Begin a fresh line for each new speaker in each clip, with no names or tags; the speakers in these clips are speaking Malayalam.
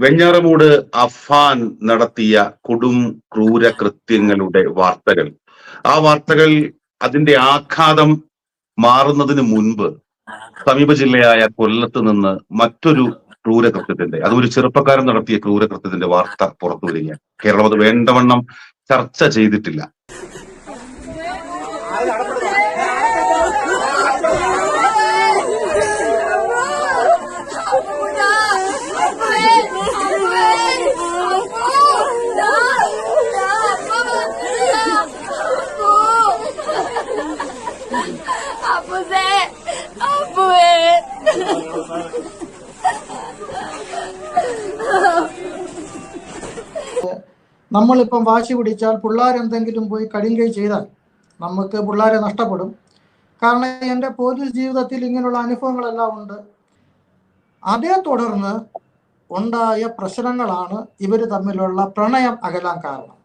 വെഞ്ഞാറമൂട് അഫാൻ നടത്തിയ കൊടും ക്രൂര കൃത്യങ്ങളുടെ വാർത്തകൾ, ആ വാർത്തകൾ അതിന്റെ ആഘാതം മാറുന്നതിന് മുൻപ് സമീപ ജില്ലയായ കൊല്ലത്ത് നിന്ന് മറ്റൊരു ക്രൂരകൃത്യത്തിന്റെ, അതൊരു ചെറുപ്പക്കാരൻ നടത്തിയ ക്രൂരകൃത്യത്തിന്റെ വാർത്ത പുറത്തു വരികയാണ്. കേരളം അത് വേണ്ടവണ്ണം ചർച്ച ചെയ്തിട്ടില്ല.
നമ്മളിപ്പം വാശി പിടിച്ചാൽ പിള്ളേരെന്തെങ്കിലും പോയി കടുങ്കൈ ചെയ്താൽ നമുക്ക് പിള്ളേരെ നഷ്ടപ്പെടും. കാരണം എൻ്റെ പോലീസ് ജീവിതത്തിൽ ഇങ്ങനെയുള്ള അനുഭവങ്ങളെല്ലാം ഉണ്ട്. അതേ തുടർന്ന് ഉണ്ടായ പ്രശ്നങ്ങളാണ് ഇവർ തമ്മിലുള്ള പ്രണയം അകലാൻ കാരണം.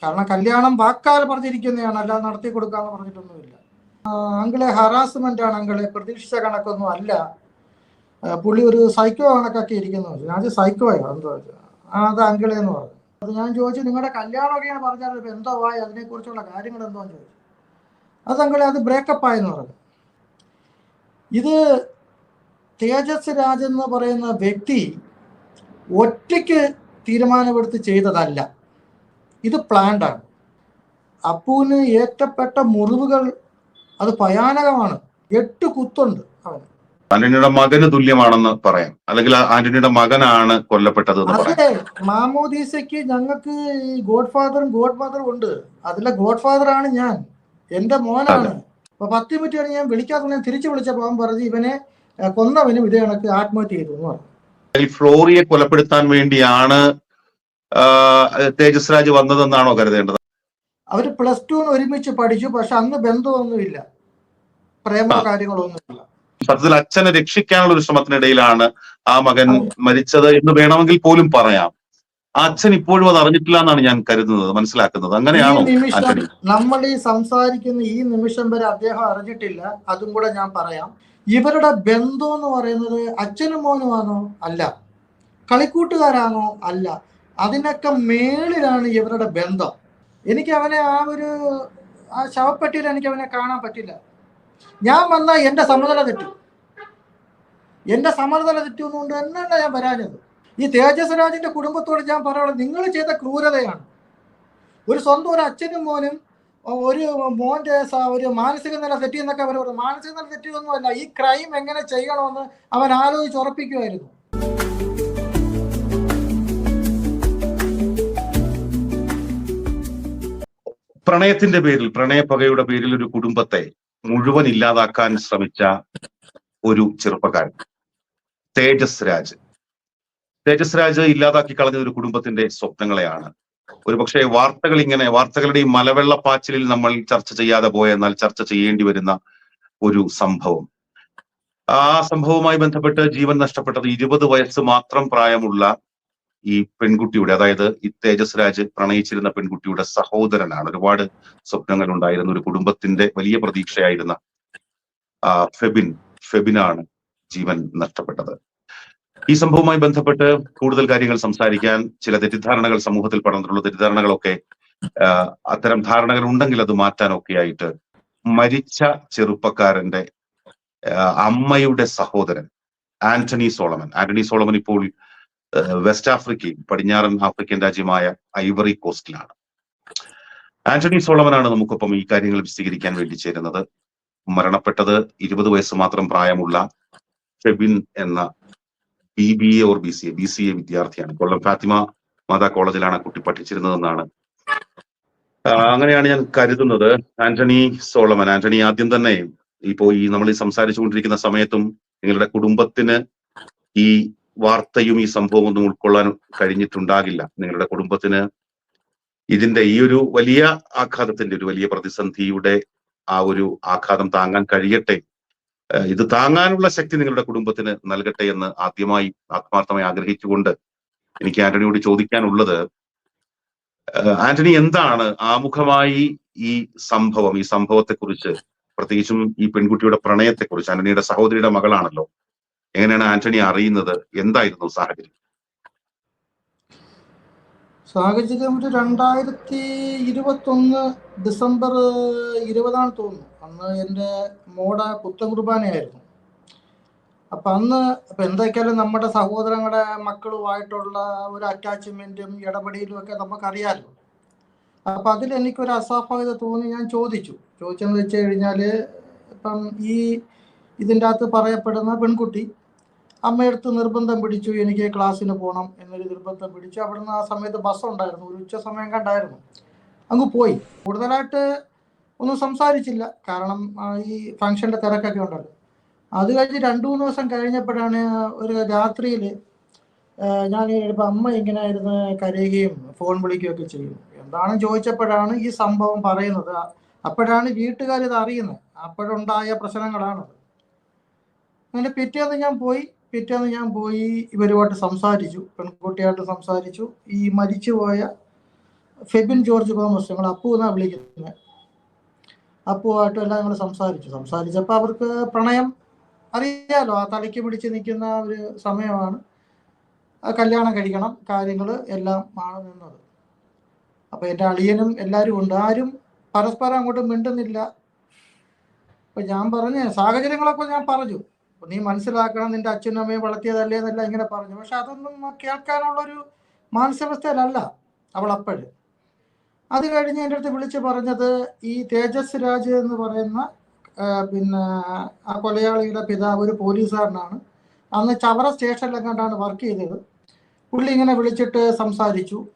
കാരണം കല്യാണം വാക്കാൽ പറഞ്ഞിരിക്കുന്നതാണ്, അല്ലാതെ നടത്തി കൊടുക്കാന്ന് പറഞ്ഞിട്ടൊന്നുമില്ല. അങ്കിളെ ഹറാസ്മെന്റ് ആണ്, അങ്കിളെ പ്രതീക്ഷിച്ച കണക്കൊന്നും അല്ല, പുള്ളി ഒരു സൈക്കോ കണക്കൊക്കെ ഇരിക്കുന്നു. ഞാൻ സൈക്കോയോ എന്തോ അത് അങ്കിളെ എന്ന് പറഞ്ഞു. അത് ഞാൻ ചോദിച്ചു, നിങ്ങളുടെ കല്യാണമൊക്കെയാണ് പറഞ്ഞാൽ ഇപ്പം എന്തോ ആയി, അതിനെക്കുറിച്ചുള്ള കാര്യങ്ങൾ എന്തോന്ന് ചോദിച്ചു. അത് അങ്കിളെ അത് ബ്രേക്കപ്പ് ആയെന്ന് പറഞ്ഞു. ഇത് തേജസ് രാജ് എന്ന് പറയുന്ന വ്യക്തി ഒറ്റയ്ക്ക് തീരുമാനമെടുത്ത് ചെയ്തതല്ല, ഇത് പ്ലാൻഡ് ആണ്. അപ്പുവിന് ഏറ്റപ്പെട്ട മുറിവുകൾ അത് ഭയാനകമാണ്. 8 കുത്തുണ്ട് അവന്.
ആന്റണിയുടെ മകന് തുല്യമാണെന്ന് പറയാം, അല്ലെങ്കിൽ ആന്റണിയുടെ മകനാണ് കൊല്ലപ്പെട്ടത് എന്ന് പറയാം.
അതെ, മാമോദീസയ്ക്ക് ഞങ്ങൾക്ക് ഈ ഗോഡ് ഫാദറും ഗോഡ് മദറും ഉണ്ട്. അതിലെ ഗോഡ് ഫാദർ ആണ് ഞാൻ, എന്റെ മോനാണ്. അപ്പൊ 10 മിനിറ്റാണ് ഞാൻ വിളിക്കാത്ത, തിരിച്ചു വിളിച്ചപ്പോൾ അവൻ പറഞ്ഞു ഇവനെ കൊന്നവനും ഇതേ കണക്ക് ആത്മഹത്യ ചെയ്തു എന്ന് പറഞ്ഞു.
ഫ്ലോറിയെ കൊലപ്പെടുത്താൻ വേണ്ടിയാണ് തേജസ് രാജ് വന്നതെന്നാണോ കരുതേണ്ടത്?
അവര് +2 ഒരുമിച്ച് പഠിച്ചു, പക്ഷെ അന്ന് ബന്ധമൊന്നുമില്ല, പ്രേമോ കാര്യങ്ങളൊന്നുമില്ല.
സത്യത്തിൽ അച്ഛനെ രക്ഷിക്കാനുള്ള ഒരു ശ്രമത്തിനിടയിലാണ് ആ മകൻ മരിച്ചത് എന്ന് വേണമെങ്കിൽ പോലും പറയാം. ആ അച്ഛൻ ഇപ്പോഴും അത് അറിഞ്ഞിട്ടില്ല എന്നാണ് ഞാൻ കരുതുന്നത്, മനസ്സിലാക്കുന്നത്. അങ്ങനെയാണോ?
നമ്മൾ ഈ സംസാരിക്കുന്ന ഈ നിമിഷം വരെ അദ്ദേഹം അറിഞ്ഞിട്ടില്ല. അതും കൂടെ ഞാൻ പറയാം. ഇവരുടെ ബന്ധം എന്ന് പറയുന്നത് അച്ഛനും മോനുമാണോ? അല്ല. കളിക്കൂട്ടുകാരാണോ? അല്ല. അതിനൊക്കെ മേളിലാണ് ഇവരുടെ ബന്ധം. എനിക്ക് അവനെ ആ ശവപ്പെട്ടിയിൽ എനിക്ക് അവനെ കാണാൻ പറ്റില്ല. ഞാൻ വന്നാൽ എൻ്റെ സമനില തെറ്റും. എൻ്റെ സമനില തെറ്റുന്നുകൊണ്ട് തന്നെയാണ് ഞാൻ വരാഞ്ഞത്. ഈ തേജസ് രാജിന്റെ കുടുംബത്തോട് ഞാൻ പറയുന്നത് നിങ്ങൾ ചെയ്ത ക്രൂരതയാണ്. ഒരു സ്വന്തം ഒരു അച്ഛനും മോനും ഒരു മോന്റെ ഒരു മാനസിക നില തെറ്റിയെന്നൊക്കെ അവർ പറഞ്ഞു. മാനസിക നില തെറ്റിയൊന്നുമല്ല, ഈ ക്രൈം എങ്ങനെ ചെയ്യണമെന്ന് അവൻ ആലോചിച്ച് ഉറപ്പിക്കുമായിരുന്നു.
പ്രണയത്തിന്റെ പേരിൽ, പ്രണയപ്പകയുടെ പേരിൽ ഒരു കുടുംബത്തെ മുഴുവൻ ഇല്ലാതാക്കാൻ ശ്രമിച്ച ഒരു ചെറുപ്പക്കാരൻ തേജസ് രാജ്. തേജസ് രാജ് ഇല്ലാതാക്കി കളഞ്ഞ ഒരു കുടുംബത്തിന്റെ സ്വപ്നങ്ങളെയാണ് ഒരുപക്ഷെ വാർത്തകളുടെ ഈ മലവെള്ളപ്പാച്ചിലിൽ നമ്മൾ ചർച്ച ചെയ്യാതെ പോയെന്നാൽ ചർച്ച ചെയ്യേണ്ടി വരുന്ന ഒരു സംഭവം. ആ സംഭവവുമായി ബന്ധപ്പെട്ട് ജീവൻ നഷ്ടപ്പെട്ടത് 20 വയസ്സ് മാത്രം പ്രായമുള്ള ഈ പെൺകുട്ടിയുടെ, അതായത് ഈ തേജസ് രാജ് പ്രണയിച്ചിരുന്ന പെൺകുട്ടിയുടെ സഹോദരനാണ്. ഒരുപാട് സ്വപ്നങ്ങൾ ഉണ്ടായിരുന്ന ഒരു കുടുംബത്തിന്റെ വലിയ പ്രതീക്ഷയായിരുന്ന ഫെബിനാണ് ജീവൻ നഷ്ടപ്പെട്ടത്. ഈ സംഭവവുമായി ബന്ധപ്പെട്ട് കൂടുതൽ കാര്യങ്ങൾ സംസാരിക്കാൻ, ചില തെറ്റിദ്ധാരണകൾ സമൂഹത്തിൽ പടർന്നിട്ടുള്ള തെറ്റിദ്ധാരണകളൊക്കെ, അത്തരം ധാരണകൾ ഉണ്ടെങ്കിൽ അത് മാറ്റാനൊക്കെ ആയിട്ട് മരിച്ച ചെറുപ്പക്കാരന്റെ അമ്മയുടെ സഹോദരൻ ആന്റണി സോളമൻ ഇപ്പോൾ വെസ്റ്റ് ആഫ്രിക്കയിൽ, പടിഞ്ഞാറൻ ആഫ്രിക്കൻ രാജ്യമായ ഐവറി കോസ്റ്റിലാണ്. ആന്റണി സോളമനാണ് നമുക്കൊപ്പം ഈ കാര്യങ്ങൾ വിശദീകരിക്കാൻ വേണ്ടി ചേരുന്നത്. മരണപ്പെട്ടത് 20 വയസ്സ് മാത്രം പ്രായമുള്ള ഫെബിൻ എന്ന BCA വിദ്യാർത്ഥിയാണ്. കൊല്ലം ഫാത്തിമ മാതാ കോളേജിലാണ് കുട്ടി പഠിച്ചിരുന്നതെന്നാണ്, അങ്ങനെയാണ് ഞാൻ കരുതുന്നത്. ആന്റണി, ആദ്യം തന്നെ ഇപ്പോ നമ്മൾ ഈ സംസാരിച്ചുകൊണ്ടിരിക്കുന്ന സമയത്തും നിങ്ങളുടെ കുടുംബത്തിന് ഈ വാർത്തയും ഈ സംഭവം ഒന്നും ഉൾക്കൊള്ളാൻ കഴിഞ്ഞിട്ടുണ്ടാകില്ല. നിങ്ങളുടെ കുടുംബത്തിന് ഇതിന്റെ ഈ ഒരു വലിയ ആഘാതത്തിന്റെ, ഒരു വലിയ പ്രതിസന്ധിയുടെ ആ ഒരു ആഘാതം താങ്ങാൻ കഴിയട്ടെ, ഇത് താങ്ങാനുള്ള ശക്തി നിങ്ങളുടെ കുടുംബത്തിന് നൽകട്ടെ എന്ന് ആത്മാർത്ഥമായി ആഗ്രഹിച്ചുകൊണ്ട് എനിക്ക് ആന്റണിയോട് ചോദിക്കാനുള്ളത്, ആന്റണി എന്താണ് ആമുഖമായി ഈ സംഭവത്തെക്കുറിച്ച്, പ്രത്യേകിച്ചും ഈ പെൺകുട്ടിയുടെ പ്രണയത്തെക്കുറിച്ച്, ആന്റണിയുടെ സഹോദരിയുടെ മകളാണല്ലോ, എങ്ങനെയാണ് ആന്റണി അറിയുന്നത്? എന്തായിരുന്നു സാഹചര്യം?
സാഹചര്യം ഒരു 2021 ഡിസംബർ 20 തോന്നുന്നു. അന്ന് എൻ്റെ മോടെ പുത്തൻ കുർബാനയായിരുന്നു. അപ്പം അന്ന് ഇപ്പം എന്തൊക്കെയാലും നമ്മുടെ സഹോദരങ്ങളുടെ മക്കളുമായിട്ടുള്ള ഒരു അറ്റാച്ച്മെൻറ്റും ഇടപെടലും ഒക്കെ നമുക്കറിയാമല്ലോ. അപ്പം അതിൽ എനിക്കൊരു അസ്വാഭാവികത തോന്നി. ഞാൻ ചോദിച്ചെന്ന് വെച്ച് കഴിഞ്ഞാൽ, ഇപ്പം ഇതിൻ്റെ അകത്ത് പറയപ്പെടുന്ന പെൺകുട്ടി അമ്മയടുത്ത് നിർബന്ധം പിടിച്ചു, എനിക്ക് ക്ലാസ്സിന് പോകണം എന്നൊരു നിർബന്ധം പിടിച്ചു. അവിടുന്ന് ആ സമയത്ത് ബസ് ഉണ്ടായിരുന്നു, ഒരു ഉച്ച സമയം കണ്ടായിരുന്നു, അങ്ങ് പോയി. കൂടുതലായിട്ട് ഒന്നും സംസാരിച്ചില്ല, കാരണം ഈ ഫംഗ്ഷൻ്റെ തിരക്കൊക്കെ ഉണ്ടല്ലോ. അത് കഴിഞ്ഞ് 2-3 ദിവസം കഴിഞ്ഞപ്പോഴാണ് ഒരു രാത്രിയിൽ ഞാൻ ഇപ്പം അമ്മ ഇങ്ങനെ ഇരുന്ന് കരയുകയും ഫോൺ വിളിക്കുകയൊക്കെ ചെയ്യും. എന്താണെന്ന് ചോദിച്ചപ്പോഴാണ് ഈ സംഭവം പറയുന്നത്. അപ്പോഴാണ് വീട്ടുകാർ ഇത് അറിയുന്നത്. അപ്പോഴുണ്ടായ പ്രശ്നങ്ങളാണത്. അങ്ങനെ പിറ്റേന്ന് ഞാൻ പോയി ഇവരുമായിട്ട് സംസാരിച്ചു, പെൺകുട്ടിയായിട്ട് സംസാരിച്ചു. ഈ മരിച്ചുപോയ ഫെബിൻ ജോർജ് തോമസ്, ഞങ്ങൾ അപ്പു എന്നാണ് വിളിക്കുന്നത്, അപ്പുവായിട്ടും എല്ലാം ഞങ്ങൾ സംസാരിച്ചപ്പോൾ അവർക്ക് പ്രണയം അറിയാലോ, ആ തലയ്ക്ക് പിടിച്ച് നിൽക്കുന്ന ഒരു സമയമാണ്. കല്യാണം കഴിക്കണം, കാര്യങ്ങൾ എല്ലാം ആണ് നിന്നത്. അപ്പോൾ എൻ്റെ അളിയനും എല്ലാവരും ഉണ്ട്, ആരും പരസ്പരം അങ്ങോട്ട് മിണ്ടുന്നില്ല. അപ്പം ഞാൻ സാഹചര്യങ്ങളൊക്കെ ഞാൻ പറഞ്ഞു, നീ മനസ്സിലാക്കണം, നിന്റെ അച്ഛനും അമ്മയും വളർത്തിയതല്ലേ എന്നല്ല ഇങ്ങനെ പറഞ്ഞു. പക്ഷെ അതൊന്നും കേൾക്കാനുള്ളൊരു മാനസികാവസ്ഥയിലല്ല അവൾ അപ്പോഴും. അത് കഴിഞ്ഞ് എൻ്റെ അടുത്ത് വിളിച്ച് പറഞ്ഞത്, ഈ തേജസ് രാജ് എന്ന് പറയുന്ന പിന്നെ ആ കൊലയാളിയുടെ പിതാവ് ഒരു പോലീസുകാരനാണ്. അന്ന് ചവറ സ്റ്റേഷനിലെങ്ങാണ്ടാണ് വർക്ക് ചെയ്തത്. പുള്ളി ഇങ്ങനെ വിളിച്ചിട്ട്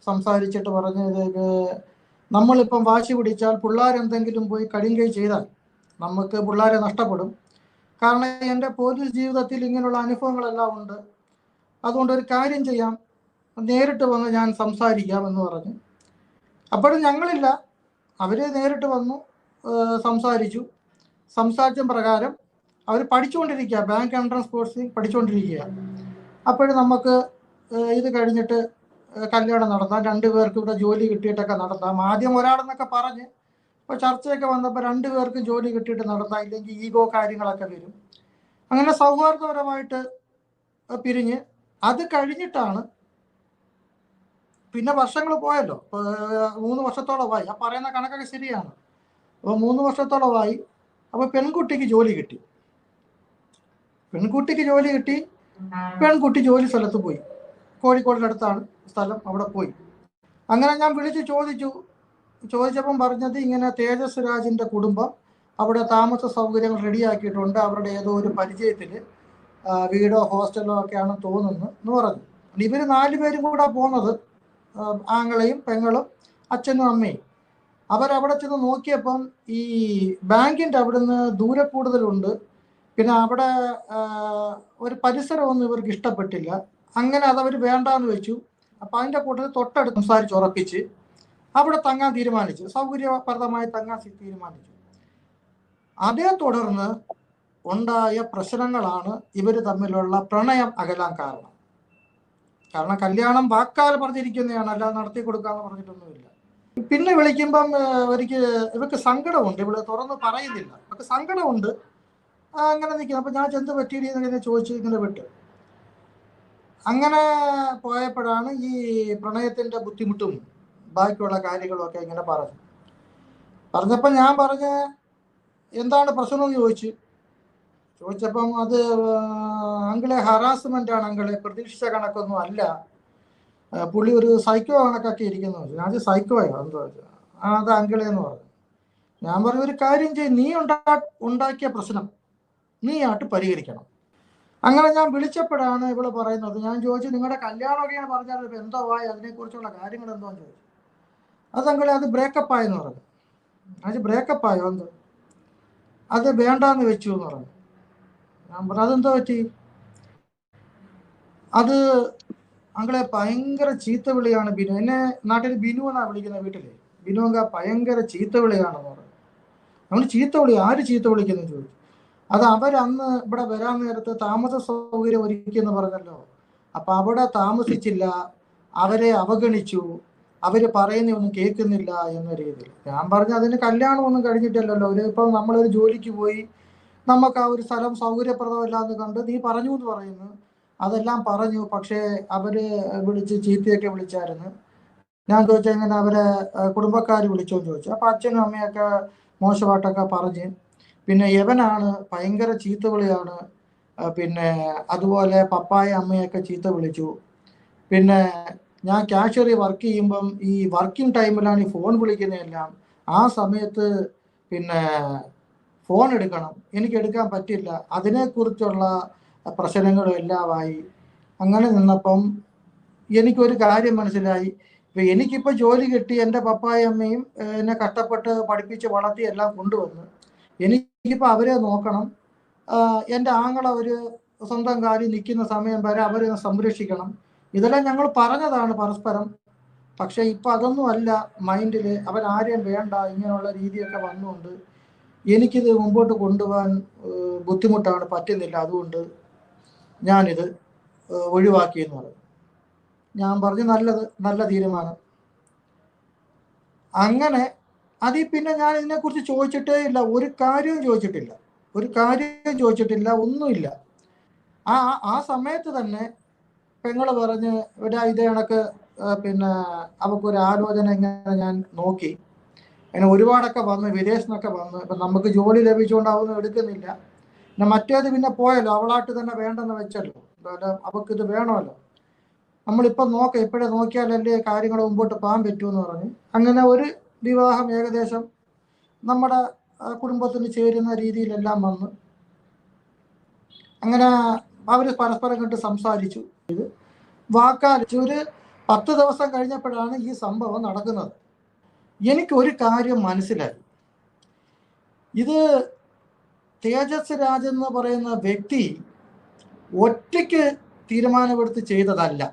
സംസാരിച്ചിട്ട് പറഞ്ഞത്, നമ്മളിപ്പം വാശി പിടിച്ചാൽ പിള്ളേരെന്തെങ്കിലും പോയി കടിങ്കൈ ചെയ്താൽ നമുക്ക് പിള്ളേരെ നഷ്ടപ്പെടും. കാരണം എൻ്റെ പോലീസ് ജീവിതത്തിൽ ഇങ്ങനെയുള്ള അനുഭവങ്ങളെല്ലാം ഉണ്ട്. അതുകൊണ്ട് ഒരു കാര്യം ചെയ്യാം, നേരിട്ട് വന്ന് ഞാൻ സംസാരിക്കാം എന്ന് പറഞ്ഞു. അപ്പോഴും ഞങ്ങളില്ല, അവർ നേരിട്ട് വന്നു, സംസാരിച്ച പ്രകാരം അവർ പഠിച്ചുകൊണ്ടിരിക്കുക, ബാങ്ക് എൻട്രൻസ് കോഴ്സ് പഠിച്ചുകൊണ്ടിരിക്കുക. അപ്പോഴും നമുക്ക് ഇത് കഴിഞ്ഞിട്ട് കല്യാണം നടത്താം, 2 പേർക്ക് ഇവിടെ ജോലി കിട്ടിയിട്ടൊക്കെ നടത്താം. ആദ്യം ഒരാളെന്നൊക്കെ പറഞ്ഞ് ഇപ്പോൾ ചർച്ചയൊക്കെ വന്നപ്പോൾ 2 പേർക്ക് ജോലി കിട്ടിയിട്ട് നടത്താം, ഇല്ലെങ്കിൽ ഈഗോ കാര്യങ്ങളൊക്കെ വരും. അങ്ങനെ സൗഹാർദ്ദപരമായിട്ട് പിരിഞ്ഞ് അത് കഴിഞ്ഞിട്ടാണ് പിന്നെ വർഷങ്ങൾ പോയല്ലോ. ഇപ്പോൾ 3 വർഷത്തോളമായി, ആ പറയുന്ന കണക്കൊക്കെ ശരിയാണ്. അപ്പോൾ 3 വർഷത്തോളമായി. അപ്പോൾ പെൺകുട്ടിക്ക് ജോലി കിട്ടി. പെൺകുട്ടി ജോലി സ്ഥലത്ത് പോയി, കോഴിക്കോടിനടുത്താണ് സ്ഥലം, അവിടെ പോയി. അങ്ങനെ ഞാൻ വിളിച്ച് ചോദിച്ചപ്പം പറഞ്ഞത്, ഇങ്ങനെ തേജസ് രാജിൻ്റെ കുടുംബം അവിടെ താമസ സൗകര്യങ്ങൾ റെഡിയാക്കിയിട്ടുണ്ട്, അവരുടെ ഏതോ ഒരു പരിചയത്തിൽ വീടോ ഹോസ്റ്റലോ ഒക്കെയാണ് തോന്നുന്നു എന്ന് പറഞ്ഞു. ഇവർ 4 പേരും കൂടെ പോകുന്നത്, ആങ്ങളെയും പെങ്ങളും അച്ഛനും അമ്മയും. അവരവിടെ ചെന്ന് നോക്കിയപ്പം ഈ ബാങ്കിൻ്റെ അവിടുന്ന് ദൂരെ കൂടുതലുണ്ട്, പിന്നെ അവിടെ ഒരു പരിസരമൊന്നും ഇവർക്ക് ഇഷ്ടപ്പെട്ടില്ല. അങ്ങനെ അതവർ വേണ്ടാന്ന് വെച്ചു. അപ്പം അതിൻ്റെ കൂട്ടത്തിൽ തൊട്ടടുത്ത് സംസാരിച്ചുറപ്പിച്ച് അവിടെ തങ്ങാൻ തീരുമാനിച്ചു, സൗകര്യപ്രദമായി തങ്ങാൻ തീരുമാനിച്ചു. അതേ തുടർന്ന് ഉണ്ടായ പ്രശ്നങ്ങളാണ് ഇവർ തമ്മിലുള്ള പ്രണയം അകലാൻ കാരണം. കല്യാണം വാക്കാൽ പറഞ്ഞിരിക്കുന്നതാണ്, അല്ലാതെ നടത്തി കൊടുക്കാന്ന് പറഞ്ഞിട്ടൊന്നുമില്ല. പിന്നെ വിളിക്കുമ്പം ഇവർക്ക് സങ്കടമുണ്ട്, ഇവള് തുറന്ന് പറയുന്നില്ല, ഇവർക്ക് സങ്കടമുണ്ട്, അങ്ങനെ നിൽക്കുന്നു. അപ്പം ഞാൻ ചെന്ത് പറ്റിയിങ്ങനെ ചോദിച്ചു, ഇങ്ങനെ വിട്ട്. അങ്ങനെ പോയപ്പോഴാണ് ഈ പ്രണയത്തിൻ്റെ ബുദ്ധിമുട്ടും ബാക്കിയുള്ള കാര്യങ്ങളൊക്കെ ഇങ്ങനെ പറഞ്ഞപ്പോൾ ഞാൻ എന്താണ് പ്രശ്നമെന്ന് ചോദിച്ചപ്പം അത് അങ്കിളെ ഹറാസ്മെൻ്റ് ആണ് അങ്കിളെ, പ്രതീക്ഷിച്ച കണക്കൊന്നും അല്ല, പുള്ളി ഒരു സൈക്കോ കണക്കൊക്കെ ഇരിക്കുന്നു. ഞാൻ സൈക്കോയോ എന്തോ, അത് അങ്കിളെന്ന് പറഞ്ഞു. ഞാൻ പറഞ്ഞു, ഒരു കാര്യം ചെയ്യും, നീ ഉണ്ടാക്കിയ പ്രശ്നം നീയായിട്ട് പരിഹരിക്കണം. അങ്ങനെ ഞാൻ വിളിച്ചപ്പോഴാണ് ഇവള് പറയുന്നത്, ഞാൻ ചോദിച്ചു, നിങ്ങളുടെ കല്യാണമൊക്കെയാണ് പറഞ്ഞാൽ ഇപ്പം എന്തോ ആയി, അതിനെക്കുറിച്ചുള്ള കാര്യങ്ങൾ എന്തോന്ന് ചോദിച്ചു. അതങ്ങളെ അത് ബ്രേക്കപ്പ് ആയെന്ന് പറഞ്ഞു. അത് ബ്രേക്കപ്പ് ആയോ എന്തോ, അത് വേണ്ടാന്ന് വെച്ചു എന്ന് പറഞ്ഞു. ഞാൻ പറഞ്ഞു, അതെന്തോ പറ്റി? അത് അങ്ങളെ ഭയങ്കര ചീത്ത വിളിയാണ് ബിനു, എന്നെ നാട്ടിൽ ബിനു എന്നാണ് വിളിക്കുന്നത്, വീട്ടില് ബിനുങ്ക ഭയങ്കര ചീത്ത വിളിയാണെന്ന് പറഞ്ഞു. നമ്മൾ ചീത്ത വിളി, ആര് ചീത്ത വിളിക്കുന്നു ചോദിച്ചു. അത് അവരന്ന് ഇവിടെ വരാൻ നേരത്ത് താമസ സൗകര്യം ഒരുക്കിയെന്ന് പറഞ്ഞല്ലോ, അപ്പം അവിടെ താമസിച്ചില്ല, അവരെ അവഗണിച്ചു, അവര് പറയുന്നൊന്നും കേൾക്കുന്നില്ല എന്ന രീതിയിൽ. ഞാൻ പറഞ്ഞു, അതിന് കല്യാണമൊന്നും കഴിഞ്ഞിട്ടില്ലല്ലോ, ഇപ്പം നമ്മളൊരു ജോലിക്ക് പോയി, നമുക്ക് ആ ഒരു സ്ഥലം സൗകര്യപ്രദമല്ല എന്ന് കണ്ട് നീ പറഞ്ഞു എന്ന് പറയുന്നു. അതെല്ലാം പറഞ്ഞു, പക്ഷേ അവര് വിളിച്ച് ചീത്തയൊക്കെ വിളിച്ചായിരുന്നു. ഞാൻ ചോദിച്ചു ഇങ്ങനെ അവരെ കുടുംബക്കാർ വിളിച്ചോന്ന് ചോദിച്ചു. അപ്പം അച്ഛനും അമ്മയൊക്കെ മോശമായിട്ടൊക്കെ പറഞ്ഞ്, പിന്നെ യവനാണ് ഭയങ്കര ചീത്തവിളിയാണ്, പിന്നെ അതുപോലെ പപ്പായ അമ്മയൊക്കെ ചീത്ത വിളിച്ചു. പിന്നെ ഞാൻ കാഷ്യറി വർക്ക് ചെയ്യുമ്പം ഈ വർക്കിംഗ് ടൈമിലാണ് ഈ ഫോൺ വിളിക്കുന്നതെല്ലാം. ആ സമയത്ത് പിന്നെ ഫോൺ എടുക്കണം, എനിക്ക് എടുക്കാൻ പറ്റില്ല. അതിനെക്കുറിച്ചുള്ള പ്രശ്നങ്ങളും എല്ലാമായി. അങ്ങനെ നിന്നപ്പം എനിക്കൊരു കാര്യം മനസ്സിലായി. ഇപ്പം എനിക്കിപ്പോൾ ജോലി കിട്ടി, എൻ്റെ പപ്പായും അമ്മയും എന്നെ കഷ്ടപ്പെട്ട് പഠിപ്പിച്ച് വളർത്തി എല്ലാം കൊണ്ടുവന്ന്. എനിക്കിപ്പോൾ അവരെ നോക്കണം. എൻ്റെ ആങ്ങള ഒരു സ്വന്തം കാര്യം നിൽക്കുന്ന സമയം വരെ അവരെ സംരക്ഷിക്കണം. ഇതെല്ലാം ഞങ്ങൾ പറഞ്ഞതാണ് പരസ്പരം. പക്ഷെ ഇപ്പം അതൊന്നും അല്ല മൈൻഡിൽ. അവരാരെയും വേണ്ട ഇങ്ങനെയുള്ള രീതിയൊക്കെ വന്നുകൊണ്ട് എനിക്കിത് മുമ്പോട്ട് കൊണ്ടുപോകാൻ ബുദ്ധിമുട്ടാണ്, പറ്റുന്നില്ല. അതുകൊണ്ട് ഞാനിത് ഒഴിവാക്കിയെന്ന് പറഞ്ഞു. ഞാൻ പറഞ്ഞു നല്ലത്, നല്ല തീരുമാനം. അങ്ങനെ അതിൽ പിന്നെ ഞാൻ ഇതിനെക്കുറിച്ച് ചോദിച്ചിട്ടേ ഇല്ല, ഒരു കാര്യവും ചോദിച്ചിട്ടില്ല, ഒന്നുമില്ല. ആ സമയത്ത് തന്നെ പെങ്ങൾ പറഞ്ഞ് ഇവിടെ ഇതേ കണക്ക് പിന്നെ അവൾക്കൊരു ആലോചന ഇങ്ങനെ ഞാൻ നോക്കി. അങ്ങനെ ഒരുപാടൊക്കെ വന്ന്, വിദേശത്തൊക്കെ വന്ന്. ഇപ്പം നമുക്ക് ജോലി ലഭിച്ചുകൊണ്ട് അതൊന്നും എടുക്കുന്നില്ല. പിന്നെ മറ്റേത് പിന്നെ പോയല്ലോ, അവളായിട്ട് തന്നെ വേണ്ടെന്ന് വെച്ചല്ലോ. എന്തായാലും അവൾക്കിത് വേണമല്ലോ. നമ്മളിപ്പം നോക്കാം, ഇപ്പോഴേ നോക്കിയാലല്ലേ കാര്യങ്ങൾ മുമ്പോട്ട് പോകാൻ പറ്റുമെന്ന് പറഞ്ഞ് അങ്ങനെ ഒരു വിവാഹം ഏകദേശം നമ്മുടെ കുടുംബത്തിന് ചേരുന്ന രീതിയിലെല്ലാം വന്ന്. അങ്ങനെ അവർ പരസ്പരം കണ്ട് സംസാരിച്ചു, വാക്കാലിച്ചു. ഒരു 10 ദിവസം കഴിഞ്ഞപ്പോഴാണ് ഈ സംഭവം നടക്കുന്നത്. എനിക്കൊരു കാര്യം മനസ്സിലായി. ഇത് തേജസ് രാജ് എന്ന് പറയുന്ന വ്യക്തി ഒറ്റയ്ക്ക് തീരുമാനമെടുത്ത് ചെയ്തതല്ല,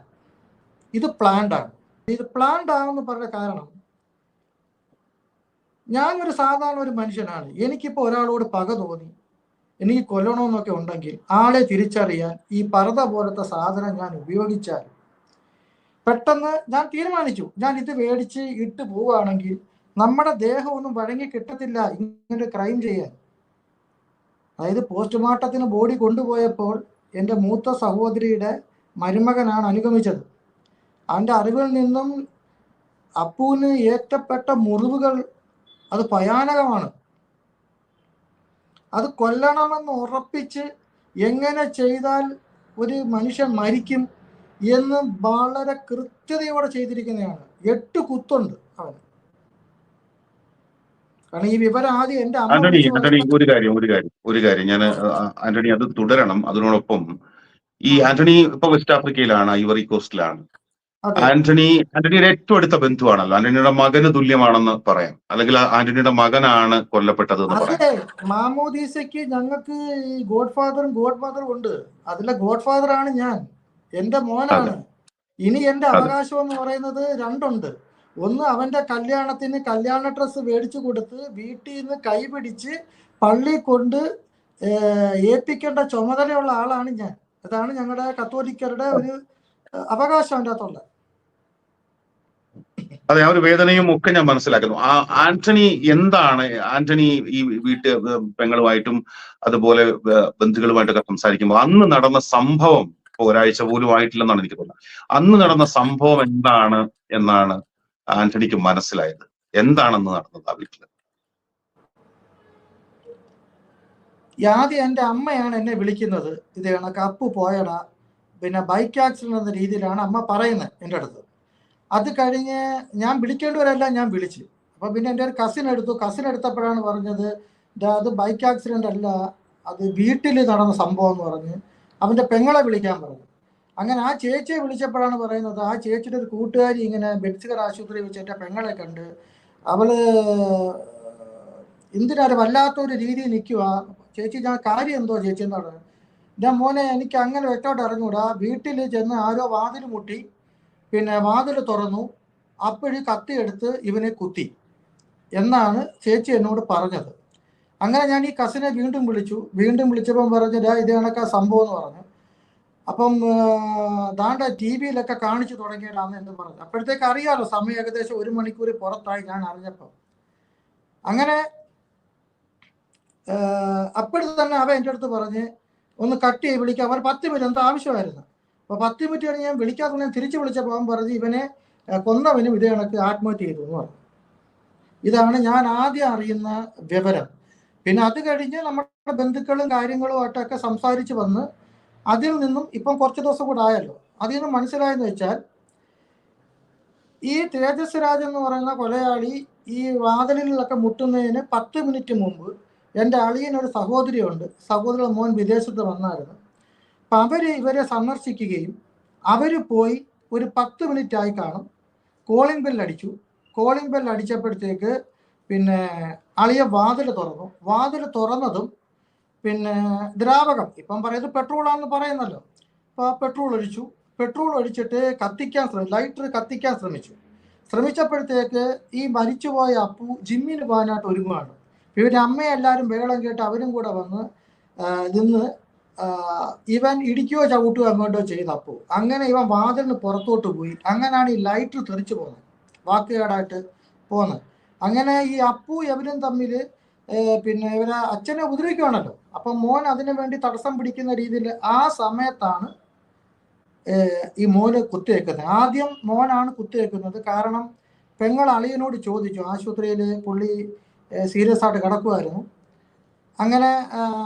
ഇത് പ്ലാൻഡാണ്. ഇത് പ്ലാൻഡ് ആണെന്ന് പറഞ്ഞ കാരണം, ഞാനൊരു സാധാരണ ഒരു മനുഷ്യനാണ്. എനിക്കിപ്പോൾ ഒരാളോട് പക തോന്നി, എനിക്ക് കൊല്ലണമെന്നൊക്കെ ഉണ്ടെങ്കിൽ ആളെ തിരിച്ചറിയാൻ ഈ പർദ്ദ പോലത്തെ സാധനം ഞാൻ ഉപയോഗിച്ചാൽ പെട്ടെന്ന് ഞാൻ തീരുമാനിച്ചു, ഞാൻ ഇത് മേടിച്ച് ഇട്ട് പോവുകയാണെങ്കിൽ നമ്മുടെ ദേഹമൊന്നും വഴങ്ങി കിട്ടത്തില്ല ഇങ്ങനെ ക്രൈം ചെയ്യാൻ. അതായത് പോസ്റ്റ്മോർട്ടത്തിന് ബോഡി കൊണ്ടുപോയപ്പോൾ എൻ്റെ മൂത്ത സഹോദരിയുടെ മരുമകനാണ് അനുഗമിച്ചത്. അവൻ്റെ അറിവിൽ നിന്നും അപ്പുവിന് ഏറ്റപ്പെട്ട മുറിവുകൾ അത് ഭയാനകമാണ്. അത് കൊല്ലണമെന്ന് ഉറപ്പിച്ച് എങ്ങനെ ചെയ്താൽ ഒരു മനുഷ്യൻ മരിക്കും എന്ന് വളരെ കൃത്യതയോടെ ചെയ്തിരിക്കുന്നതാണ്. 8 കുത്തുണ്ട് അവന്. കാരണം ഈ വിവരം ആദ്യം എൻ്റെ അമ്മ
ആന്റണി
വിളിച്ചു
ആന്റണി
പറഞ്ഞപ്പോൾ
ഒരു കാര്യം ഞാൻ ആന്റണി അത് തുടരണം. അതിനോടൊപ്പം ഈ ആന്റണി ഇപ്പൊ വെസ്റ്റ് ആഫ്രിക്കയിലാണ്, ഐവറി കോസ്റ്റിലാണ്.
അതെ
ആന്റണിയുടെ ഏറ്റവും അടുത്ത ബന്ധുവാണല്ലോ, ആന്റണിയുടെ മകന് തുല്യമാണെന്ന് പറയാം, അല്ലെങ്കിൽ ആന്റണിയുടെ മകനാണ് കൊല്ലപ്പെട്ടത് എന്ന് പറയാം.
അതെ, മാമോദീസയ്ക്ക് ഞങ്ങൾക്ക് ഈ ഗോഡ് ഫാദറും ഗോഡ് മദറും ഉണ്ട്. അതിലെ ഗോഡ് ഫാദർ ആണ് ഞാൻ, എൻ്റെ മോനാണ്. ഇനി എൻ്റെ അവകാശം എന്ന് പറയുന്നത് 2 ഉണ്ട്. ഒന്ന്, അവൻ്റെ കല്യാണത്തിന് കല്യാണ ഡ്രസ്സ് മേടിച്ചു കൊടുത്ത് വീട്ടിൽ നിന്ന് കൈപിടിച്ച് പള്ളി കൊണ്ട് ഏൽപ്പിക്കേണ്ട ചുമതലയുള്ള ആളാണ് ഞാൻ. അതാണ് ഞങ്ങളുടെ കത്തോലിക്കരുടെ ഒരു അവകാശം അതിൻ്റെ അകത്തുള്ള.
അതെ, ആ ഒരു വേദനയും ഒക്കെ ഞാൻ മനസ്സിലാക്കുന്നു. ആന്റണി എന്താണ്, ആന്റണി ഈ പെങ്ങളുമായിട്ടും അതുപോലെ ബന്ധുക്കളുമായിട്ടൊക്കെ സംസാരിക്കുമ്പോൾ അന്ന് നടന്ന സംഭവം, ഇപ്പൊ ഒരാഴ്ച പോലും ആയിട്ടില്ലെന്നാണ് എനിക്ക് തോന്നുന്നത്, അന്ന് നടന്ന സംഭവം എന്താണ് എന്നാണ് ആന്റണിക്ക് മനസ്സിലായത്? എന്താണെന്ന് നടന്നത് ആ വീട്ടില്?
ആദ്യം എൻ്റെ അമ്മയാണ് എന്നെ വിളിക്കുന്നത്, ഇത് കണക്ക് അപ്പു പോയടാ, പിന്നെ ബൈക്ക് ആക്സിഡന്റ് എന്ന രീതിയിലാണ് അമ്മ പറയുന്നത് എൻ്റെ അടുത്ത്. അത് കഴിഞ്ഞ് ഞാൻ വിളിക്കേണ്ടവരെല്ലാം ഞാൻ വിളിച്ചു. അപ്പോൾ പിന്നെ എൻ്റെ ഒരു കസിൻ എടുത്തപ്പോഴാണ് പറഞ്ഞത്, അത് ബൈക്ക് ആക്സിഡൻ്റ് അല്ല, അത് വീട്ടിൽ നടന്ന സംഭവം എന്ന് പറഞ്ഞ് അവൻ്റെ പെങ്ങളെ വിളിക്കാൻ പറഞ്ഞു. അങ്ങനെ ആ ചേച്ചിയെ വിളിച്ചപ്പോഴാണ് പറയുന്നത്, ആ ചേച്ചിയുടെ ഒരു കൂട്ടുകാരി ഇങ്ങനെ ബെൻസിഗർ ആശുപത്രി വെച്ച് എൻ്റെ പെങ്ങളെ കണ്ട്, അവള് എന്തിനാരും വല്ലാത്തൊരു രീതിയിൽ നിൽക്കുക. ചേച്ചി, ഞാൻ കാര്യം എന്തോ ചേച്ചി എന്നാണ്. ഞാൻ മോനെ, എനിക്ക് അങ്ങനെ വ്യക്തമായിട്ട് അറിഞ്ഞൂടാ, വീട്ടിൽ ചെന്ന് ആരോ വാതിൽ മുട്ടി, പിന്നെ വാതിൽ തുറന്നു, അപ്പോഴ് കത്തിയെടുത്ത് ഇവനെ കുത്തി എന്നാണ് ചേച്ചി എന്നോട് പറഞ്ഞത്. അങ്ങനെ ഞാൻ ഈ കസിനെ വീണ്ടും വിളിച്ചപ്പം പറഞ്ഞില്ല, ഇത് കണക്കാ സംഭവം എന്ന് പറഞ്ഞു. അപ്പം ദാണ്ട TV-യിലൊക്കെ കാണിച്ചു തുടങ്ങിയതാണെന്ന് എന്ന് പറഞ്ഞു. അപ്പോഴത്തേക്ക് അറിയാലോ, സമയം ഏകദേശം 1 മണിക്കൂർ പുറത്തായി ഞാൻ അറിഞ്ഞപ്പം. അങ്ങനെ അപ്പോഴത്തെ തന്നെ അവൻ എൻ്റെ അടുത്ത് പറഞ്ഞ് ഒന്ന് കട്ട് ചെയ്ത് വിളിക്കാം. അവർ 10 മിനിറ്റ് എന്താ ആവശ്യമായിരുന്നു. അപ്പോൾ 10 മിനിറ്റ് കഴിഞ്ഞ് ഞാൻ വിളിക്കാതെ തിരിച്ചു വിളിച്ചപ്പോൾ അവൻ പറഞ്ഞ് ഇവനെ കൊന്നവനും ഇതേ കണക്ക് ആത്മഹത്യ ചെയ്തു എന്ന് പറഞ്ഞു. ഇതാണ് ഞാൻ ആദ്യം അറിയുന്ന വിവരം. പിന്നെ അത് കഴിഞ്ഞ് നമ്മുടെ ബന്ധുക്കളും കാര്യങ്ങളും ആയിട്ടൊക്കെ സംസാരിച്ച് വന്ന് അതിൽ നിന്നും ഇപ്പം കുറച്ച് ദിവസം കൂടെ ആയല്ലോ, അതിൽ നിന്നും മനസ്സിലായെന്ന് വെച്ചാൽ ഈ തേജസ് രാജ് എന്ന് പറയുന്ന കൊലയാളി ഈ വാതിലിലൊക്കെ മുട്ടുന്നതിന് 10 മിനിറ്റ് മുമ്പ് എൻ്റെ അളിയനൊരു സഹോദരിയുണ്ട്, സഹോദരൻ മോൻ വിദേശത്ത് വന്നായിരുന്നു. അപ്പം അവർ ഇവരെ സന്ദർശിക്കുകയും അവർ പോയി ഒരു 10 മിനിറ്റ് ആയി കാണും, കോളിംഗ് ബെൽ അടിച്ചു. കോളിംഗ് ബെൽ അടിച്ചപ്പോഴത്തേക്ക് പിന്നെ അളിയ വാതിൽ തുറന്നു. വാതിൽ തുറന്നതും പിന്നെ ദ്രാവകം, ഇപ്പം പറയുന്നത് പെട്രോളാണെന്ന് പറയുന്നല്ലോ, അപ്പോൾ പെട്രോൾ ഒഴിച്ചു. പെട്രോൾ ഒഴിച്ചിട്ട് ലൈറ്റർ കത്തിക്കാൻ ശ്രമിച്ചപ്പോഴത്തേക്ക് ഈ മരിച്ചുപോയ അപ്പു ജിമ്മിന് പോകാനായിട്ട് ഒരുങ്ങുകയാണ്. ഇവരുടെ അമ്മയെല്ലാവരും ബഹളം കേട്ട് അവരും കൂടെ വന്ന് നിന്ന് ഇവൻ ഇടിക്കുകയോ ചവിട്ടുകയോ അങ്ങോട്ടോ ചെയ്ത അപ്പു. അങ്ങനെ ഇവൻ വാതിലിന് പുറത്തോട്ട് പോയി. അങ്ങനെയാണ് ഈ ലൈറ്റർ തെറിച്ചു പോകുന്നത്, വാക്കുകേടായിട്ട് പോകുന്നത്. അങ്ങനെ ഈ അപ്പു ഇവരും തമ്മിൽ പിന്നെ ഇവരെ അച്ഛനെ ഉപദ്രവിക്കുകയാണല്ലോ. അപ്പം മോൻ അതിനു വേണ്ടി തടസ്സം പിടിക്കുന്ന രീതിയിൽ ആ സമയത്താണ് ഈ മോന് കുത്തിവെക്കുന്നത്. ആദ്യം മോനാണ് കുത്തിവെക്കുന്നത്. കാരണം പെങ്ങൾ അളിയനോട് ചോദിച്ചു, ആശുപത്രിയിൽ പുള്ളി സീരിയസ് ആയിട്ട് കിടക്കുമായിരുന്നു. അങ്ങനെ